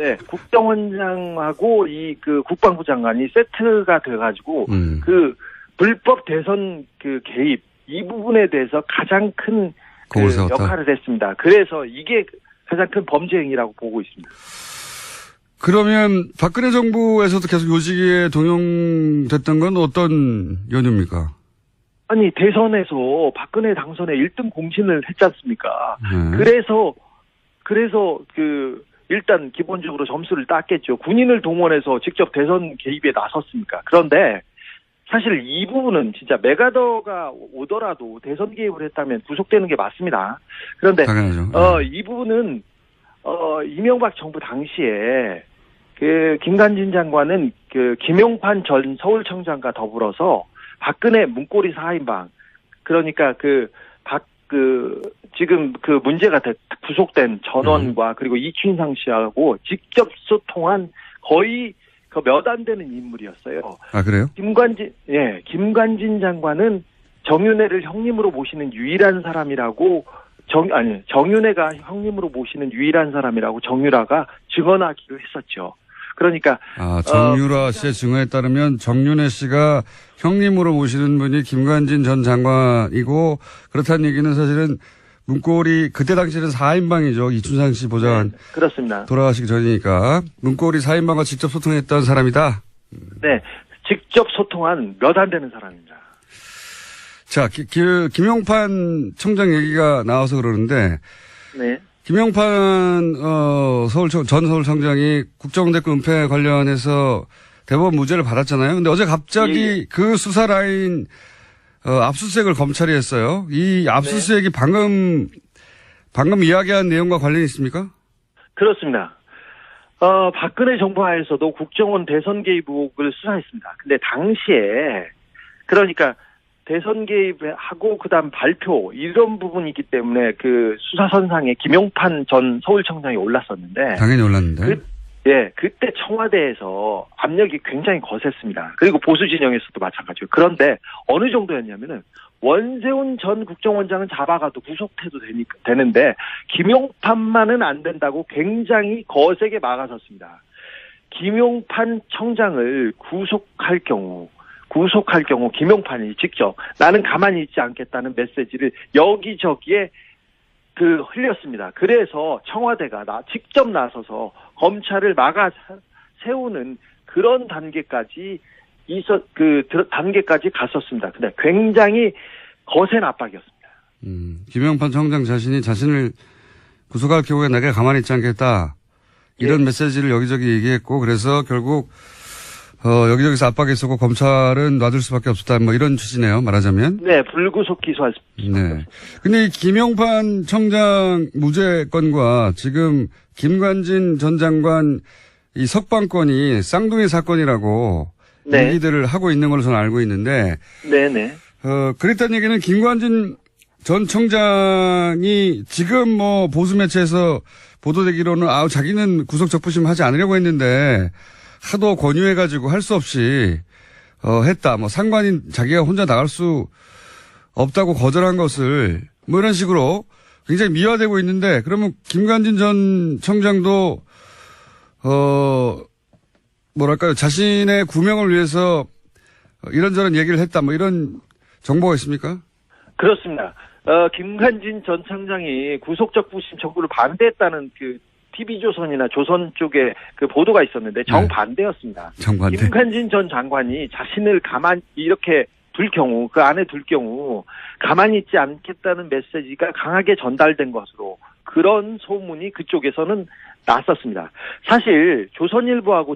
네, 국정원장하고 그 국방부 장관이 세트가 돼가지고 그 불법 대선 그 개입 이 부분에 대해서 가장 큰 그 공을 세웠다. 역할을 했습니다. 그래서 이게 가장 큰 범죄 행위라고 보고 있습니다. 그러면 박근혜 정부에서도 계속 요직에 동용됐던 건 어떤 연유입니까? 아니 대선에서 박근혜 당선에 1등 공신을 했지 않습니까? 네. 그래서 그 일단 기본적으로 점수를 땄겠죠. 군인을 동원해서 직접 대선 개입에 나섰습니까? 그런데 사실 이 부분은 진짜 메가더가 오더라도 대선 개입을 했다면 구속되는 게 맞습니다. 그런데 당연하죠. 이 부분은 이명박 정부 당시에 그 김관진 장관은 그 김용판 전 서울청장과 더불어서 박근혜 문고리 4인방 그러니까 지금 그 문제가 구속된 전원과 그리고 이춘상 씨하고 직접 소통한 거의 그 몇 안 되는 인물이었어요. 아, 그래요? 김관진 장관은 정윤회를 형님으로 모시는 유일한 사람이라고 정윤회가 형님으로 모시는 유일한 사람이라고 정유라가 증언하기로 했었죠. 그러니까 정유라 씨의 증언에 따르면 정윤회 씨가 형님으로 모시는 분이 김관진 전 장관이고 그렇다는 얘기는 사실은 문고리 그때 당시에는 4인방이죠. 이춘상 씨 보좌관. 네, 그렇습니다. 돌아가시기 전이니까 문고리 4인방과 직접 소통했던 사람이다. 네. 직접 소통한 몇 안 되는 사람입니다. 자, 김용판 청장 얘기가 나와서 그러는데 네. 김용판 전 서울청장이 국정원대권 은폐 관련해서 대법원 무죄를 받았잖아요. 근데 어제 갑자기 그 수사 라인 압수수색을 검찰이 했어요. 이 압수수색이 방금 이야기한 내용과 관련이 있습니까? 그렇습니다. 박근혜 정부 하에서도 국정원 대선 개입 의혹을 수사했습니다. 근데 당시에 그러니까 대선 개입하고 그다음 발표 이런 부분이 있기 때문에 그 수사선상에 김용판 전 서울청장이 올랐었는데 당연히 올랐는데. 그때 청와대에서 압력이 굉장히 거셌습니다. 그리고 보수 진영에서도 마찬가지고. 그런데 어느 정도였냐면은 원세훈 전 국정원장은 잡아가도 구속해도 되는데 김용판만은 안 된다고 굉장히 거세게 막아섰습니다. 김용판 청장을 구속할 경우 김용판이 직접 나는 가만히 있지 않겠다는 메시지를 여기저기에 흘렸습니다. 그래서 청와대가 직접 나서서 검찰을 막아 세우는 그런 단계까지 단계까지 갔었습니다. 근데 굉장히 거센 압박이었습니다. 김용판 청장 자신을 구속할 경우에 내가 가만히 있지 않겠다. 이런 메시지를 여기저기 얘기했고 그래서 결국 여기저기서 압박했었고 검찰은 놔둘 수밖에 없었다. 뭐 이런 취지네요. 말하자면. 네. 불구속 기소할 수. 네. 근데 이 김용판 청장 무죄 건과 지금 김관진 전 장관 이 석방건이 쌍둥이 사건이라고 얘기들을 하고 있는 걸로 저는 알고 있는데. 네네. 그랬다는 얘기는 김관진 전 청장이 지금 뭐 보수 매체에서 보도되기로는 자기는 구속 적부심 하지 않으려고 했는데 하도 권유해가지고 할 수 없이 했다. 뭐 상관인 자기가 혼자 나갈 수 없다고 거절한 것을 뭐 이런 식으로 굉장히 미화되고 있는데 그러면 김관진 전 청장도 뭐랄까요 자신의 구명을 위해서 이런저런 얘기를 했다. 뭐 이런 정보가 있습니까? 그렇습니다. 김관진 전 청장이 구속적부심 청구를 반대했다는 TV조선이나 조선 쪽에 보도가 있었는데 정반대였습니다. 정반대. 김관진 전 장관이 자신을 가만히 이렇게 그 안에 둘 경우 가만히 있지 않겠다는 메시지가 강하게 전달된 것으로 그런 소문이 그쪽에서는 났었습니다. 사실 조선일보하고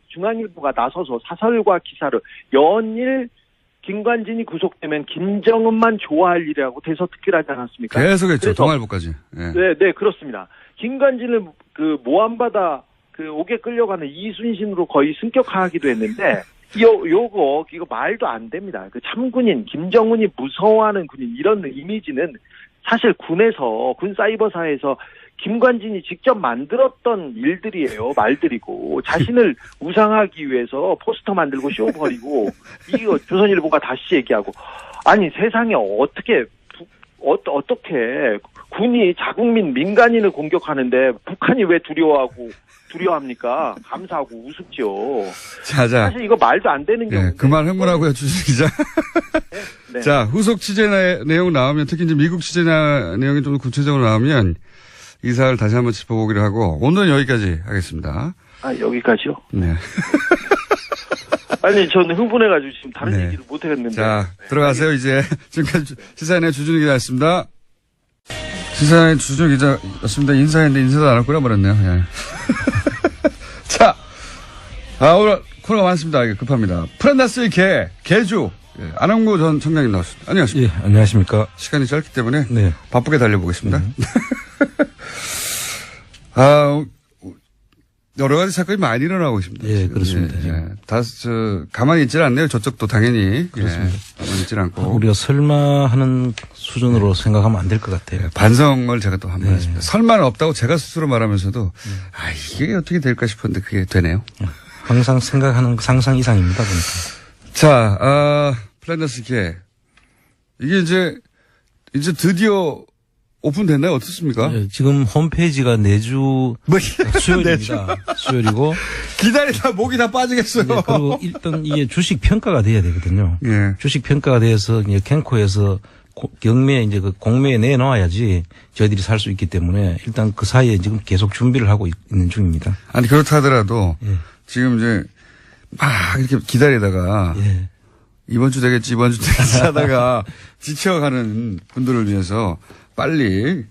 중앙일보가 나서서 사설과 기사를 연일 김관진이 구속되면 김정은만 좋아할 일이라고 대서특필 하지 않았습니까? 계속했죠. 동아일보까지. 네, 그렇습니다. 김관진을 모함받아 그 옥에 끌려가는 이순신으로 거의 승격하기도 했는데 이거 말도 안 됩니다. 그 참군인 김정은이 무서워하는 군인 이런 이미지는 사실 군에서 군 사이버사에서 김관진이 직접 만들었던 일들이에요. 말들이고 자신을 우상하기 위해서 포스터 만들고 쇼 벌이고 이거 조선일보가 다시 얘기하고 아니 세상에 어떻게 군이 자국민 민간인을 공격하는데 북한이 왜 두려워합니까? 감사하고 우습죠. 자. 사실 이거 말도 안 되는 게. 네, 그만 흥분하고요, 주진 기자. 네. 자, 후속 취재 내용 나오면, 특히 이제 미국 취재 내용이 좀 구체적으로 나오면, 이 사를 다시 한번 짚어보기로 하고, 오늘은 여기까지 하겠습니다. 아, 여기까지요? 네. 아니, 저는 흥분해가지고 지금 다른 네. 얘기를 못 하겠는데. 자, 들어가세요, 이제. 지금까지 시사인의 주준우 기자였습니다. 시사인의 주준우 기자였습니다. 인사했는데 인사도 안 할 거라 말했네요. 예. 자, 오늘 코너가 많습니다. 이게 급합니다. 프란다스의 개주. 예, 안홍구 전 청장님 나왔습니다. 안녕하십니까. 예, 안녕하십니까. 시간이 짧기 때문에 네. 바쁘게 달려보겠습니다. 여러 가지 사건이 많이 일어나고 있습니다. 예, 지금. 그렇습니다. 가만히 있질 않네요. 저쪽도 당연히. 그렇습니다. 가만히 있질 않고. 우리가 설마 하는 수준으로 생각하면 안 될 것 같아요. 반성을 제가 또 한번 네. 했습니다. 설마는 없다고 제가 스스로 말하면서도 이게 어떻게 될까 싶었는데 그게 되네요. 항상 생각하는 상상 이상입니다. 그러니까. 자, 플랜더스 개. 이게 이제 드디어 오픈됐나요? 어떻습니까? 예, 지금 홈페이지가 내주 수요일입니다. 수요일이고. 기다리다 목이 다 빠지겠어요. 네, 그리고 일단 이게 주식 평가가 돼야 되거든요. 예. 주식 평가가 돼서 이제 캔코에서 경매에 이제 그 공매에 내놓아야지 저희들이 살 수 있기 때문에 일단 그 사이에 지금 계속 준비를 하고 있는 중입니다. 아니, 그렇다 하더라도 예. 지금 이제 막 이렇게 기다리다가 예. 이번 주 되겠지 하다가 지쳐가는 분들을 위해서 빨리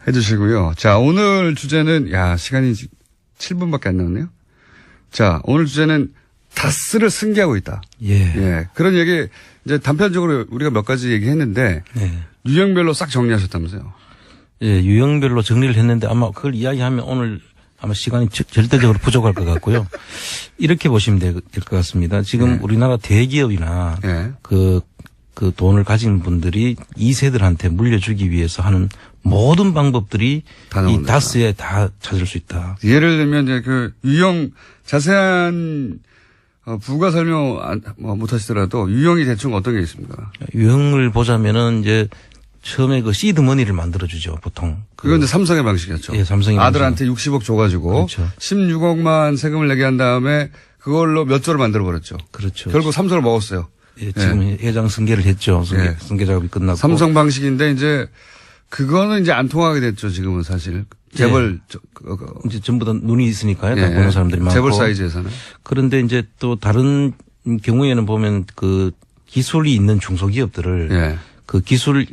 해주시고요. 자, 오늘 주제는, 시간이 7분밖에 안 남았네요. 자, 오늘 주제는 다스를 승계하고 있다. 예. 그런 얘기, 이제 단편적으로 우리가 몇 가지 얘기했는데, 네. 유형별로 싹 정리하셨다면서요. 예, 유형별로 정리를 했는데 아마 그걸 이야기하면 오늘 아마 시간이 절대적으로 부족할 것 같고요. 이렇게 보시면 될 것 같습니다. 지금 네. 우리나라 대기업이나 예. 그 돈을 가진 분들이 2세들한테 물려주기 위해서 하는 모든 방법들이 다 이 나온다. 다스에 다 찾을 수 있다. 예를 들면 이제 그 유형 자세한 부가 설명 못 하시더라도 유형이 대충 어떤 게 있습니까? 유형을 보자면은 이제 처음에 그 시드 머니를 만들어주죠, 보통. 그건 이제 삼성의 방식이었죠. 예, 삼성의 아들한테 60억 줘가지고 그렇죠. 16억만 세금을 내게 한 다음에 그걸로 몇 조를 만들어 버렸죠. 그렇죠. 결국 삼성을 먹었어요. 예, 지금 회장 승계를 했죠. 승계 작업이 끝났고. 삼성 방식인데 이제 그거는 이제 안 통하게 됐죠. 지금은 사실 재벌 이제 전부 다 눈이 있으니까요. 다 예, 보는 사람들이 많고. 재벌 사이즈에서는. 그런데 이제 또 다른 경우에는 보면 그 기술이 있는 중소기업들을 예. 그 기술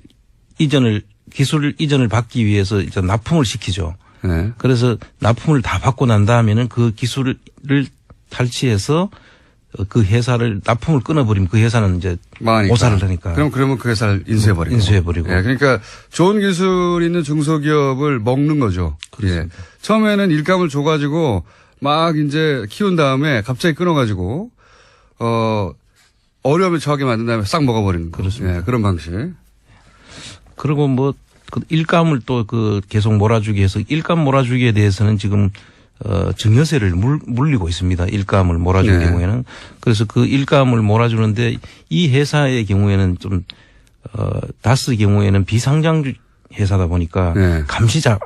이전을 받기 위해서 이제 납품을 시키죠. 예. 그래서 납품을 다 받고 난 다음에는 그 기술을 탈취해서 그 회사를 납품을 끊어버리면 그 회사는 이제 망하니까. 오사를 하니까. 그러면 그 회사를 인수해버리고. 인수해버리고. 예, 그러니까 좋은 기술 있는 중소기업을 먹는 거죠. 예. 처음에는 일감을 줘가지고 막 이제 키운 다음에 갑자기 끊어가지고 어려움에 처하게 만든 다음에 싹 먹어버리는 거. 그렇습니다. 예, 그런 방식. 그리고 뭐 그 일감을 또 그 계속 몰아주기 해서 일감 몰아주기에 대해서는 지금 증여세를 물리고 있습니다. 일감을 몰아준 네. 경우에는. 그래서 그 일감을 몰아주는데 이 회사의 경우에는 좀 다스 경우에는 비상장 회사다 보니까 네. 감시가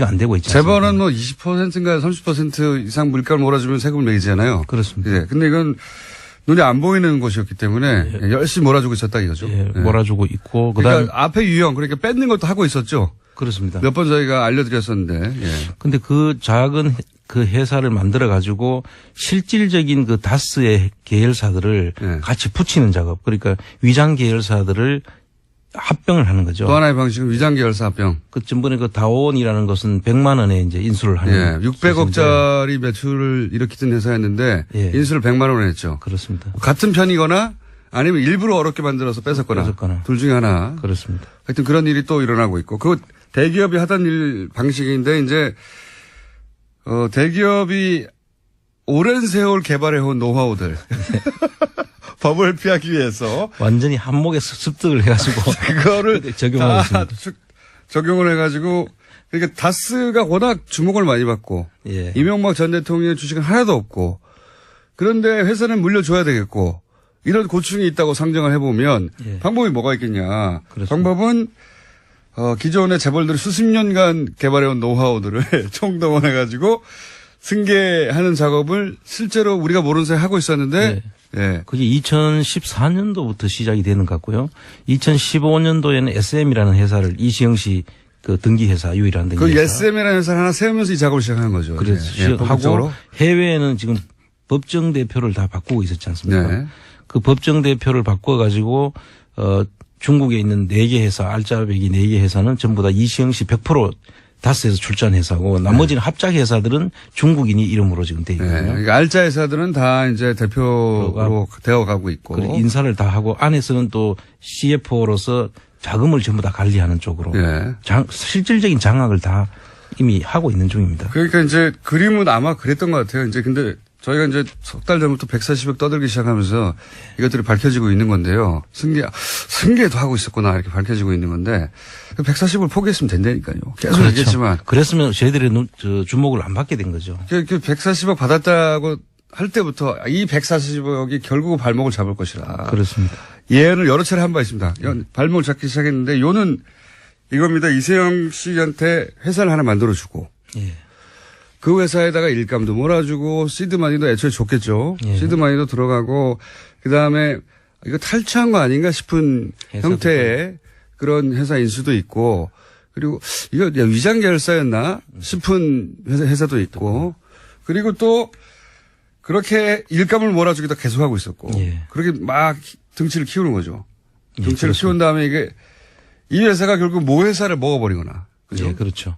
안 되고 있지 않습니까? 재벌은 뭐 20%인가 30% 이상 물가를 몰아주면 세금을 매기잖아요. 그렇습니다. 예. 근데 이건 눈에 안 보이는 곳이었기 때문에 열심히 몰아주고 있었다 이거죠. 예, 예. 몰아주고 있고 그다음 그러니까 앞에 유형 그러니까 뺏는 것도 하고 있었죠. 그렇습니다. 몇 번 저희가 알려드렸었는데. 예. 근데 그 작은 그 회사를 만들어 가지고 실질적인 그 다스의 계열사들을 네. 같이 붙이는 작업. 그러니까 위장 계열사들을 합병을 하는 거죠. 또 하나의 방식은 위장 계열사 합병. 그 전번에 그 다원이라는 것은 100만 원에 이제 인수를 하는. 예. 600억짜리 매출을 일으키던 회사였는데 예. 인수를 100만 원에 했죠. 그렇습니다. 같은 편이거나 아니면 일부러 어렵게 만들어서 뺏었거나. 둘 중에 하나. 그렇습니다. 하여튼 그런 일이 또 일어나고 있고 그 대기업이 하던 일 방식인데 이제 대기업이 오랜 세월 개발해온 노하우들. 법을 피하기 위해서. 완전히 한목에 습득을 해가지고. 그거를 적용하고 있습니다. 적용을 해가지고. 그러니까 다스가 워낙 주목을 많이 받고. 예. 이명박 전 대통령의 주식은 하나도 없고. 그런데 회사는 물려줘야 되겠고. 이런 고충이 있다고 상정을 해보면. 예. 방법이 뭐가 있겠냐. 그렇습니다. 방법은 기존의 재벌들이 수십 년간 개발해온 노하우들을 총동원해가지고 승계하는 작업을 실제로 우리가 모르는 사이에 하고 있었는데, 예. 그게 2014년도부터 시작이 되는 것 같고요. 2015년도에는 SM이라는 회사를 이시영 씨 그 등기회사, 유일한 등기회사. 그 SM이라는 회사를 하나 세우면서 이 작업을 시작한 거죠. 그래서 예. 하고 해외에는 지금 법정 대표를 다 바꾸고 있었지 않습니까? 네. 그 법정 대표를 바꿔가지고, 중국에 있는 4개 회사, 알짜배기 4개 회사는 전부 다 이시영 씨 100% 다스에서 출전 회사고 나머지는 합작 회사들은 중국인이 이름으로 지금 돼 있거든요. 네. 그러니까 알짜 회사들은 다 이제 대표로 되어가고 있고. 그리고 인사를 다 하고 안에서는 또 CFO로서 자금을 전부 다 관리하는 쪽으로 네. 실질적인 장악을 다 이미 하고 있는 중입니다. 그러니까 이제 그림은 아마 그랬던 것 같아요. 이제 근데 저희가 이제 석 달 전부터 140억 떠들기 시작하면서 이것들이 밝혀지고 있는 건데요. 승계도 하고 있었구나 이렇게 밝혀지고 있는 건데 140을 포기했으면 된다니까요. 계속 그렇죠. 얘기했지만. 그랬으면 저희들의 주목을 안 받게 된 거죠. 그 140억 받았다고 할 때부터 이 140억이 결국 발목을 잡을 것이라. 그렇습니다. 예언을 여러 차례 한 바 있습니다. 발목을 잡기 시작했는데 요는 이겁니다. 이세영 씨한테 회사를 하나 만들어주고. 예. 그 회사에다가 일감도 몰아주고 시드마니도 애초에 줬겠죠. 예. 시드마니도 들어가고 그다음에 이거 탈취한 거 아닌가 싶은 형태의 그런 회사 인수도 있고 그리고 이거 위장 결사였나 싶은 회사도 있고 그리고 또 그렇게 일감을 몰아주기도 계속하고 있었고 예. 그렇게 막 등치를 키우는 거죠. 예, 등치를 키운 다음에 이게 이 회사가 결국 모 회사를 먹어버리거나. 그죠? 예, 그렇죠.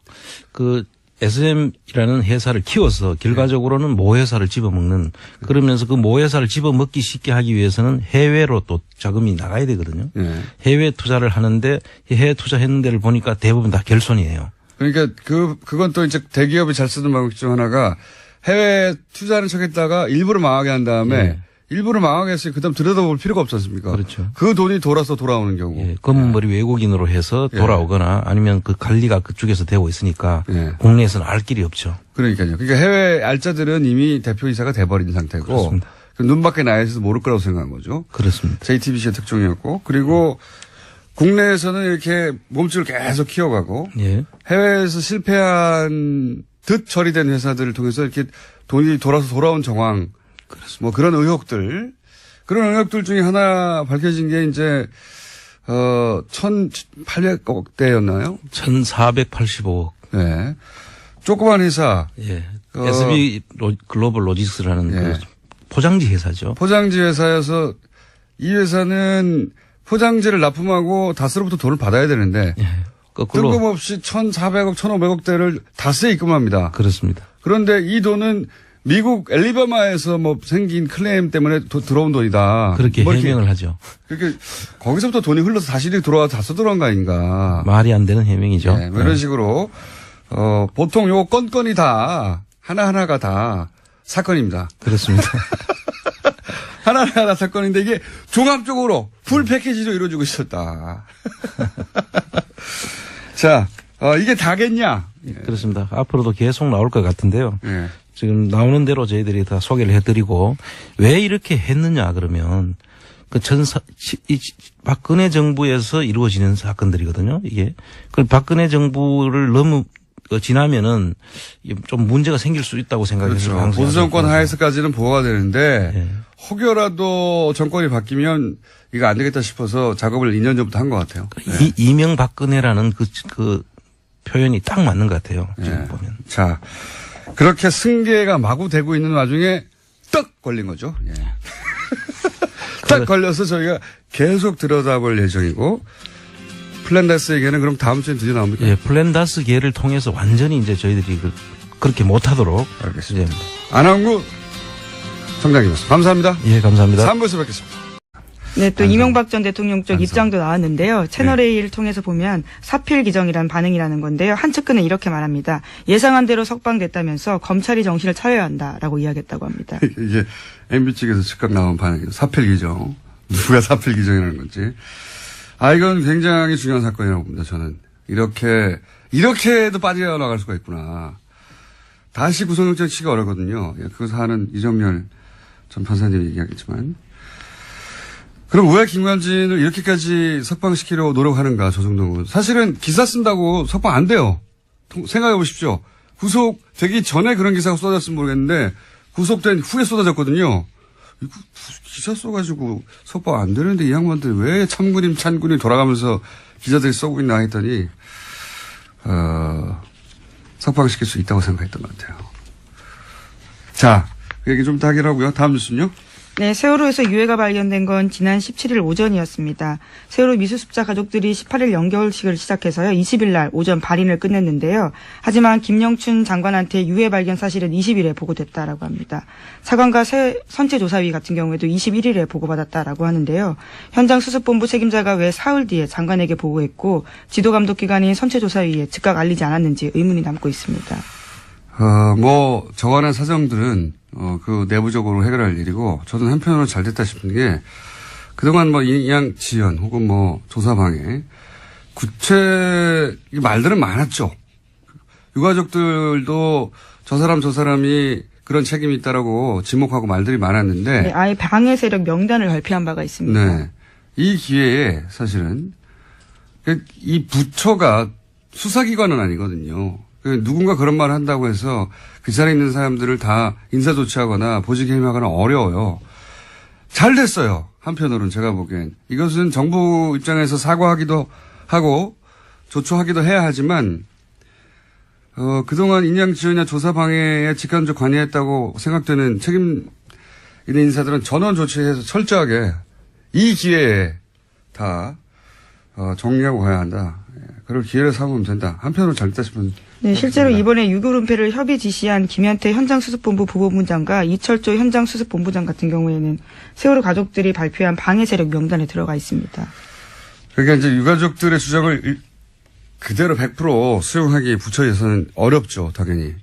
그 SM이라는 회사를 키워서 결과적으로는 모 회사를 집어먹는 그러면서 그 모 회사를 집어먹기 쉽게 하기 위해서는 해외로 또 자금이 나가야 되거든요. 네. 해외 투자를 하는데 해외 투자했는 데를 보니까 대부분 다 결손이에요. 그러니까 그건 또 이제 대기업이 잘 쓰는 방법 중 하나가 해외 투자하는 척 했다가 일부러 망하게 한 다음에 일부러 망하게 했으니 그다음 들여다볼 필요가 없지 않습니까? 그렇죠. 그 돈이 돌아서 돌아오는 경우. 예, 검은 머리 외국인으로 해서 돌아오거나 아니면 그 관리가 그쪽에서 되고 있으니까 국내에서는 알 길이 없죠. 그러니까요. 그러니까 해외 알짜들은 이미 대표이사가 돼버린 상태고 그렇습니다. 눈 밖에 나와 있어서 모를 거라고 생각한 거죠. 그렇습니다. JTBC의 특종이었고 그리고 국내에서는 이렇게 몸집을 계속 키워가고 예. 해외에서 실패한 듯 처리된 회사들을 통해서 이렇게 돈이 돌아온 정황 뭐 그런 의혹들 중에 하나 밝혀진 게 이제 1,800억대였나요? 1,485억. 네. 조그만 회사. 예. SB 글로벌 로지스라는 그 포장지 회사죠. 포장지 회사여서 이 회사는 포장지를 납품하고 다스로부터 돈을 받아야 되는데 거꾸로 뜬금없이 1,400억, 1,500억대를 다스에 입금합니다. 그렇습니다. 그런데 이 돈은 미국 엘리바마에서 뭐 생긴 클레임 때문에 들어온 돈이다. 그렇게 뭐 해명을 하죠. 그렇게 거기서부터 돈이 흘러서 다시 들어와서 다 써들어간 거 아닌가. 말이 안 되는 해명이죠. 네, 뭐 이런 식으로 보통 요 건건이 다 하나하나가 다 사건입니다. 그렇습니다. 하나하나 사건인데 이게 종합적으로 풀 패키지로 이루어지고 있었다. 자, 이게 다겠냐? 그렇습니다. 앞으로도 계속 나올 것 같은데요. 예. 지금 나오는 대로 저희들이 다 소개를 해드리고 왜 이렇게 했느냐 그러면 박근혜 정부에서 이루어지는 사건들이거든요. 이게 그 박근혜 정부를 너무 지나면은 좀 문제가 생길 수 있다고 생각해서 그렇죠. 보수 정권 하에서까지는 보호가 되는데 혹여라도 정권이 바뀌면 이거 안 되겠다 싶어서 작업을 2년 전부터 한 것 같아요. 네. 이명박근혜라는 그 표현이 딱 맞는 것 같아요. 지금 보면. 자, 그렇게 승계가 마구 되고 있는 와중에 떡 걸린 거죠. 예. 딱 걸려서 저희가 계속 들여다볼 예정이고 플랜다스에게는 그럼 다음 주에 드디어 나옵니까? 예, 플랜다스계를 통해서 완전히 이제 저희들이 그렇게 못하도록. 알겠습니다. 안항구 청장님이었습니다. 감사합니다. 예, 감사합니다. 3부에서 뵙겠습니다. 네, 또 반성. 이명박 전 대통령 쪽 반성. 입장도 나왔는데요. 채널A를 통해서 보면 사필 기정이란 반응이라는 건데요. 한 측근은 이렇게 말합니다. 예상한 대로 석방됐다면서 검찰이 정신을 차려야 한다라고 이야기했다고 합니다. 이게 MB 측에서 즉각 나온 반응이에요. 사필기정. 누가 사필기정이라는 건지. 이건 굉장히 중요한 사건이라고 봅니다, 저는. 이렇게도 빠져나갈 수가 있구나. 다시 구속영장 치기가 어렵거든요. 그 사안은 이정열 전 판사님이 얘기하겠지만. 그럼 왜 김관진을 이렇게까지 석방시키려고 노력하는가, 조중동은. 사실은 기사 쓴다고 석방 안 돼요. 생각해 보십시오. 구속되기 전에 그런 기사가 쏟아졌으면 모르겠는데, 구속된 후에 쏟아졌거든요. 이거 기사 써가지고 석방 안 되는데 이 양반들 왜 참군임 찬군임 돌아가면서 기자들이 써고 있나 했더니, 석방시킬 수 있다고 생각했던 것 같아요. 자, 그 얘기 좀 더 하기로 하고요. 다음 뉴스는요? 네, 세월호에서 유해가 발견된 건 지난 17일 오전이었습니다. 세월호 미수습자 가족들이 18일 연결식을 시작해서요. 20일 날 오전 발인을 끝냈는데요. 하지만 김영춘 장관한테 유해 발견 사실은 20일에 보고됐다라고 합니다. 차관과 선체조사위 같은 경우에도 21일에 보고받았다라고 하는데요. 현장 수습본부 책임자가 왜 사흘 뒤에 장관에게 보고했고 지도감독기관인 선체조사위에 즉각 알리지 않았는지 의문이 남고 있습니다. 정관한 사정들은, 그 내부적으로 해결할 일이고, 저는 한편으로 잘 됐다 싶은 게, 그동안 인양 지연 혹은 조사 방해, 말들은 많았죠. 유가족들도 저 사람이 그런 책임이 있다라고 지목하고 말들이 많았는데. 네, 아예 방해 세력 명단을 발표한 바가 있습니다. 네. 이 기회에 사실은, 이 부처가 수사기관은 아니거든요. 누군가 그런 말을 한다고 해서 그 자리에 있는 사람들을 다 인사조치하거나 보직해임하거나 어려워요. 잘 됐어요. 한편으로는 제가 보기엔. 이것은 정부 입장에서 사과하기도 하고 조처하기도 해야 하지만 그동안 인양 지연이나 조사 방해에 직간접 관여했다고 생각되는 책임 있는 인사들은 전원 조치해서 철저하게 이 기회에 다 정리하고 가야 한다. 그럴 기회를 삼으면 된다. 한편으로 잘 됐다 싶은. 네, 실제로 이번에 유교룸패를 협의 지시한 김현태 현장수습본부 부본부장과 이철조 현장수습본부장 같은 경우에는 세월호 가족들이 발표한 방해 세력 명단에 들어가 있습니다. 그러니까 이제 유가족들의 주장을 그대로 100% 수용하기 부처에서는 어렵죠, 당연히.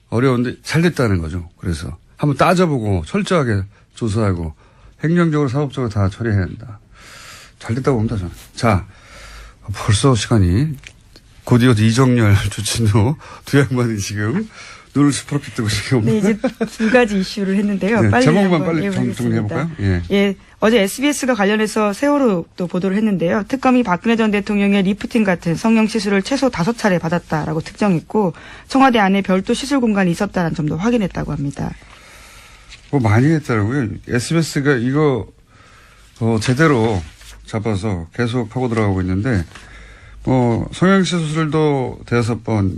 어려운데 잘 됐다는 거죠. 그래서 한번 따져보고 철저하게 조사하고 행정적으로 사법적으로 다 처리해야 한다. 잘 됐다고 봅니다, 저는. 자, 벌써 시간이 곧 이어서 이정열, 조진우 두 양반이 지금 눈을 시퍼렇게 뜨고 지금. 네, 이제 두 가지 이슈를 했는데요. 네, 빨리 제목만 한번 빨리 정리해볼까요? 예. 예, 어제 SBS가 관련해서 세월호 또 보도를 했는데요. 특검이 박근혜 전 대통령의 리프팅 같은 성형 시술을 최소 5차례 받았다라고 특정했고 청와대 안에 별도 시술 공간이 있었다는 점도 확인했다고 합니다. 많이 했더라고요. SBS가 이거 제대로 잡아서 계속 파고 들어가고 있는데 성형시 수술도 5번,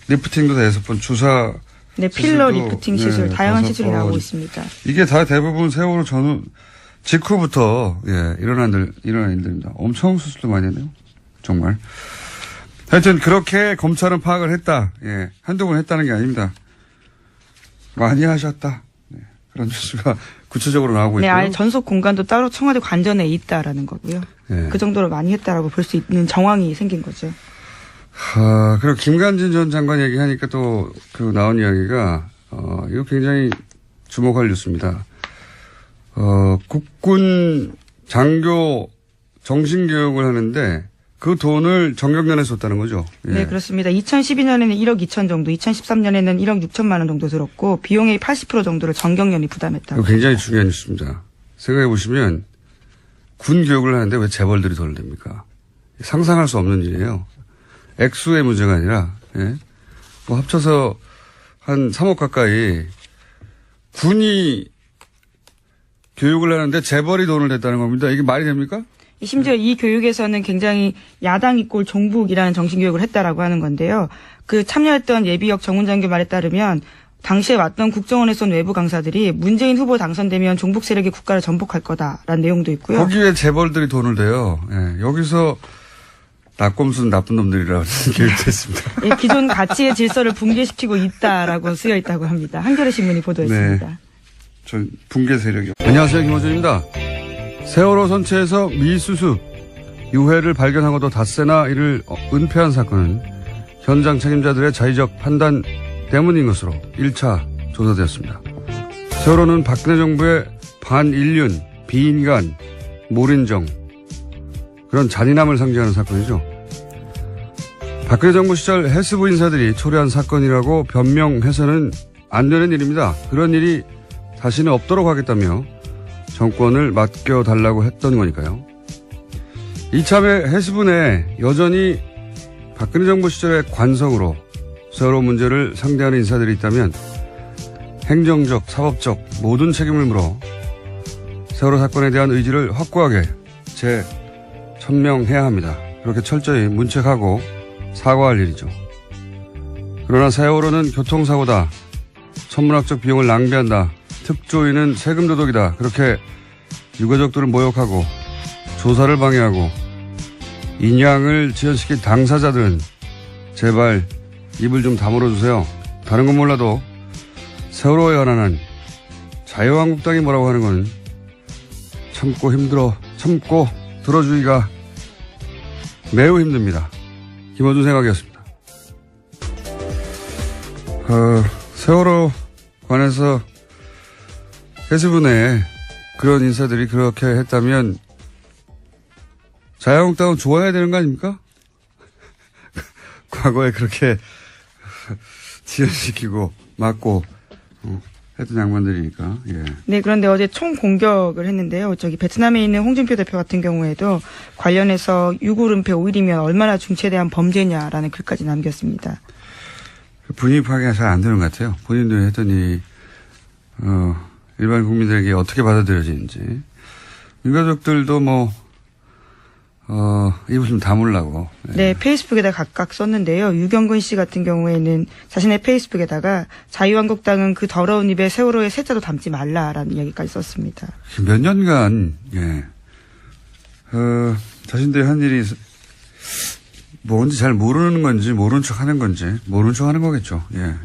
리프팅도 5번, 주사. 네, 필러 시술도, 리프팅 시술, 네, 다양한 5번. 시술이 나오고 있습니다. 이게 다 대부분 세월호 직후부터, 일어난 일들입니다. 엄청 수술도 많이 했네요. 정말. 하여튼, 그렇게 검찰은 파악을 했다. 한두 번 했다는 게 아닙니다. 많이 하셨다. 그런 뉴스가 구체적으로 나오고 네, 있고요. 아예 전속 공간도 따로 청와대 관전에 있다라는 거고요. 네. 그 정도로 많이 했다라고 볼 수 있는 정황이 생긴 거죠. 그리고 김관진 전 장관 얘기하니까 또 나온 이야기가 이거 굉장히 주목할 뉴스입니다. 국군 장교 정신교육을 하는데 그 돈을 정경련에 썼다는 거죠. 예. 네, 그렇습니다. 2012년에는 1억 2천 정도, 2013년에는 1억 6천만 원 정도 들었고 비용의 80% 정도를 정경련이 부담했다고. 이거 굉장히 중요한 뉴스입니다. 생각해 보시면 군 교육을 하는데 왜 재벌들이 돈을 냅니까? 상상할 수 없는 일이에요. 액수의 문제가 아니라 합쳐서 한 3억 가까이 군이 교육을 하는데 재벌이 돈을 냈다는 겁니다. 이게 말이 됩니까? 심지어 이 교육에서는 굉장히 야당 이꼴 종북이라는 정신교육을 했다라고 하는 건데요. 그 참여했던 예비역 정훈장교 말에 따르면 당시에 왔던 국정원에 쏜 외부 강사들이 문재인 후보 당선되면 종북 세력이 국가를 전복할 거다라는 내용도 있고요. 거기에 재벌들이 돈을 내요. 여기서 낙곰수는 나쁜 놈들이라는 교육도 했습니다. 예, 기존 가치의 질서를 붕괴시키고 있다라고 쓰여 있다고 합니다. 한겨레 신문이 보도했습니다. 네. 전 붕괴 세력이요. 안녕하세요, 김호준입니다. 세월호 선체에서 미수습 유해를 발견하고도 닷새나 이를 은폐한 사건은 현장 책임자들의 자의적 판단 때문인 것으로 1차 조사되었습니다. 세월호는 박근혜 정부의 반인륜, 비인간, 몰인정 그런 잔인함을 상징하는 사건이죠. 박근혜 정부 시절 해수부 인사들이 초래한 사건이라고 변명해서는 안 되는 일입니다. 그런 일이 다시는 없도록 하겠다며 정권을 맡겨달라고 했던 거니까요. 이참에 해수부 내에 여전히 박근혜 정부 시절의 관성으로 세월호 문제를 상대하는 인사들이 있다면 행정적, 사법적 모든 책임을 물어 세월호 사건에 대한 의지를 확고하게 재천명해야 합니다. 그렇게 철저히 문책하고 사과할 일이죠. 그러나 세월호는 교통사고다. 천문학적 비용을 낭비한다. 특조위는 세금 도둑이다. 그렇게 유가족들을 모욕하고 조사를 방해하고 인양을 지연시킨 당사자들은 제발 입을 좀 다물어주세요. 다른 건 몰라도 세월호에 관한 자유한국당이 뭐라고 하는 건 참고 들어주기가 매우 힘듭니다. 김어준 생각이었습니다. 세월호 관해서 해수부 내에 그런 인사들이 그렇게 했다면 자유한국당은 좋아야 되는 거 아닙니까? 과거에 그렇게 지연시키고 막고 했던 양반들이니까. 예. 네, 그런데 어제 총 공격을 했는데요. 베트남에 있는 홍준표 대표 같은 경우에도 관련해서 유골 은폐 5일이면 얼마나 중체대한 범죄냐라는 글까지 남겼습니다. 분위기 파악이 잘 안 되는 것 같아요. 본인도 했던 일이 일반 국민들에게 어떻게 받아들여지는지. 유가족들도 입을 좀 다물라고. 네, 페이스북에다 각각 썼는데요. 유경근 씨 같은 경우에는 자신의 페이스북에다가 자유한국당은 그 더러운 입에 세월호의 세자도 담지 말라라는 이야기까지 썼습니다. 몇 년간, 자신들이 한 일이 뭔지 잘 모르는 건지, 모르는 척 하는 건지, 모르는 척 하는 거겠죠. 예.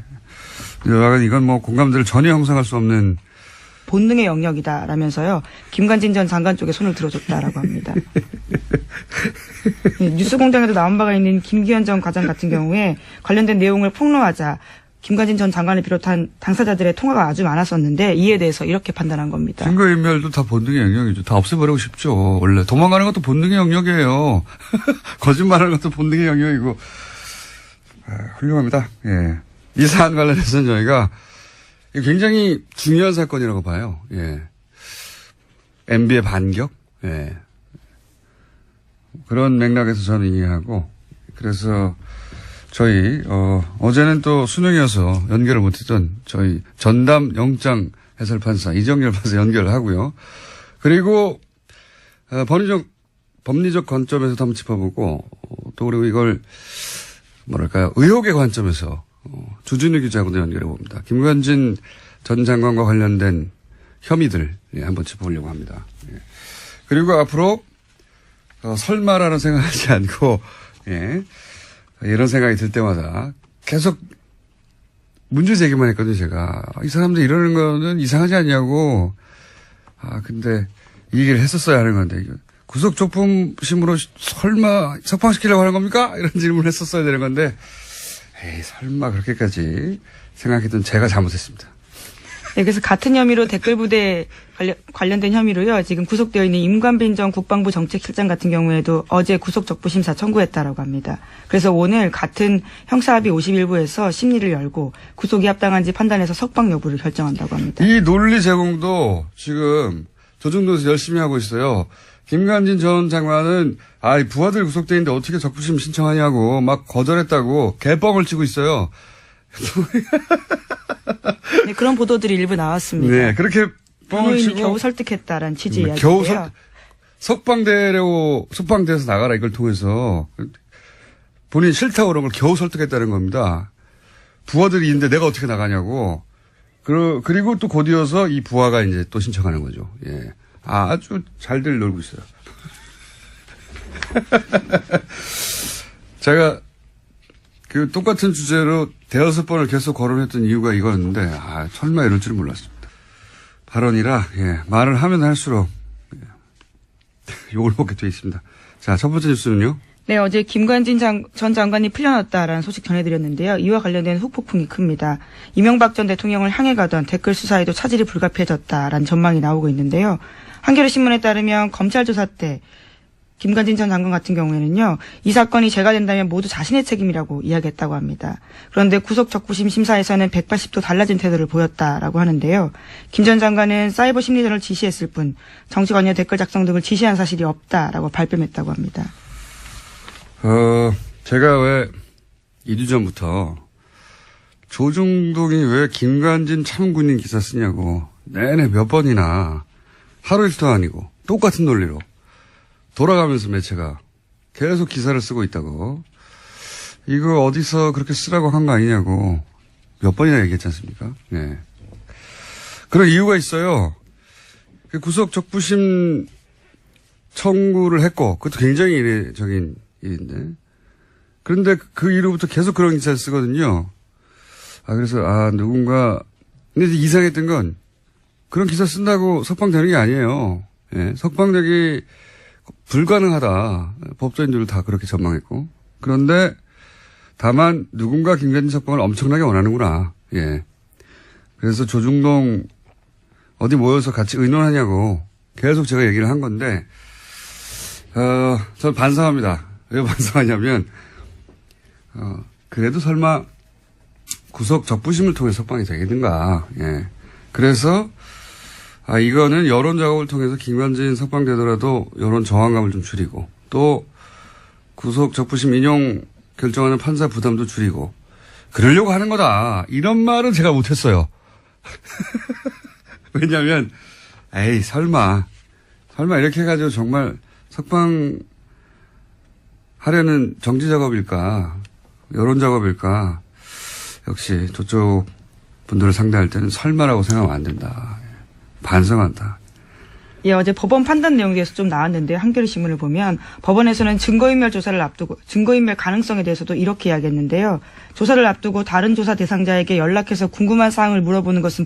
이건 공감대를 전혀 형성할 수 없는 본능의 영역이다라면서요. 김관진 전 장관 쪽에 손을 들어줬다라고 합니다. 네, 뉴스공장에도 나온 바가 있는 김기현 전 과장 같은 경우에 관련된 내용을 폭로하자 김관진 전 장관을 비롯한 당사자들의 통화가 아주 많았었는데 이에 대해서 이렇게 판단한 겁니다. 증거인멸도 다 본능의 영역이죠. 다 없애버리고 싶죠. 원래 도망가는 것도 본능의 영역이에요. 거짓말하는 것도 본능의 영역이고. 훌륭합니다. 예. 이 사안 관련해서는 저희가 굉장히 중요한 사건이라고 봐요. 예. MB의 반격? 예. 그런 맥락에서 저는 이해하고, 그래서 저희, 어제는 또 수능이어서 연결을 못했던 저희 전담 영장 해설판사 이정열 판사 연결을 하고요. 그리고, 법리적 관점에서도 한번 짚어보고, 또 그리고 이걸, 의혹의 관점에서 주진우 기자하고도 연결해 봅니다. 김관진 전 장관과 관련된 혐의들 한번 짚어보려고 합니다. 그리고 앞으로 설마라는 생각하지 않고 이런 생각이 들 때마다 계속 문제 제기만 했거든요. 제가 이 사람들 이러는 거는 이상하지 않냐고. 근데 이 얘기를 했었어야 하는 건데 구속 조품심으로 설마 석방시키려고 하는 겁니까? 이런 질문을 했었어야 되는 건데 에이, 설마 그렇게까지 생각했던 제가 잘못했습니다. 네, 그래서 같은 혐의로 댓글부대 관련된 혐의로요. 지금 구속되어 있는 임관빈 전 국방부 정책실장 같은 경우에도 어제 구속적부심사 청구했다라고 합니다. 그래서 오늘 같은 형사합의 51부에서 심리를 열고 구속이 합당한지 판단해서 석방 여부를 결정한다고 합니다. 이 논리 제공도 지금 조정도에서 열심히 하고 있어요. 김관진 전 장관은 부하들 구속돼 있는데 어떻게 적부심 신청하냐고 막 거절했다고 개뻥을 치고 있어요. 네, 그런 보도들이 일부 나왔습니다. 네, 그렇게 뻥을 치고 겨우 설득했다라는 취지의 이야기고요. 석방돼서 나가라 이걸 통해서 본인이 싫다고 그런 걸 겨우 설득했다는 겁니다. 부하들이 있는데 내가 어떻게 나가냐고. 그리고 또 곧이어서 이 부하가 이제 또 신청하는 거죠. 예. 아주 잘들 놀고 있어요. 제가 그 똑같은 주제로 대여섯 번을 계속 거론했던 이유가 이거였는데, 설마 이럴 줄은 몰랐습니다. 발언이라, 말을 하면 할수록, 욕을 먹게 돼 있습니다. 자, 첫 번째 뉴스는요. 네, 어제 김관진 전 장관이 풀려났다라는 소식 전해드렸는데요. 이와 관련된 후폭풍이 큽니다. 이명박 전 대통령을 향해 가던 댓글 수사에도 차질이 불가피해졌다라는 전망이 나오고 있는데요. 한겨레신문에 따르면 검찰 조사 때 김관진 전 장관 같은 경우에는요, 이 사건이 제가 된다면 모두 자신의 책임이라고 이야기했다고 합니다. 그런데 구속 적부심 심사에서는 180도 달라진 태도를 보였다라고 하는데요. 김 전 장관은 사이버 심리전을 지시했을 뿐 정치 관여 댓글 작성 등을 지시한 사실이 없다라고 발뺌했다고 합니다. 제가 왜 2주 전부터 조중동이 왜 김관진 참군인 기사 쓰냐고 내내 몇 번이나 하루 이틀도 아니고 똑같은 논리로 돌아가면서 매체가 계속 기사를 쓰고 있다고. 이거 어디서 그렇게 쓰라고 한 거 아니냐고 몇 번이나 얘기했지 않습니까? 네. 그런 이유가 있어요. 구속 적부심 청구를 했고, 그것도 굉장히 이례적인 일인데. 그런데 그 이후부터 계속 그런 기사를 쓰거든요. 그래서, 누군가, 근데 이상했던 건, 그런 기사 쓴다고 석방되는 게 아니에요. 예, 석방되기 불가능하다. 법조인들도 다 그렇게 전망했고. 그런데, 다만, 누군가 김관진 석방을 엄청나게 원하는구나. 예. 그래서 조중동, 어디 모여서 같이 의논하냐고 계속 제가 얘기를 한 건데, 저는 반성합니다. 왜 반성하냐면, 그래도 설마 구속 적부심을 통해 석방이 되겠는가. 예. 그래서, 이거는 여론 작업을 통해서 김관진 석방되더라도 여론 저항감을 좀 줄이고, 또 구속 적부심 인용 결정하는 판사 부담도 줄이고, 그러려고 하는 거다. 이런 말은 제가 못했어요. 왜냐면, 설마 이렇게 해가지고 정말 석방하려는 정치 작업일까, 여론 작업일까, 역시 저쪽 분들을 상대할 때는 설마라고 생각하면 안 된다. 반성한다. 예, 어제 법원 판단 내용에 대해서 좀 나왔는데 한겨레신문을 보면 법원에서는 증거인멸 조사를 앞두고 증거인멸 가능성에 대해서도 이렇게 이야기했는데요. 조사를 앞두고 다른 조사 대상자에게 연락해서 궁금한 사항을 물어보는 것은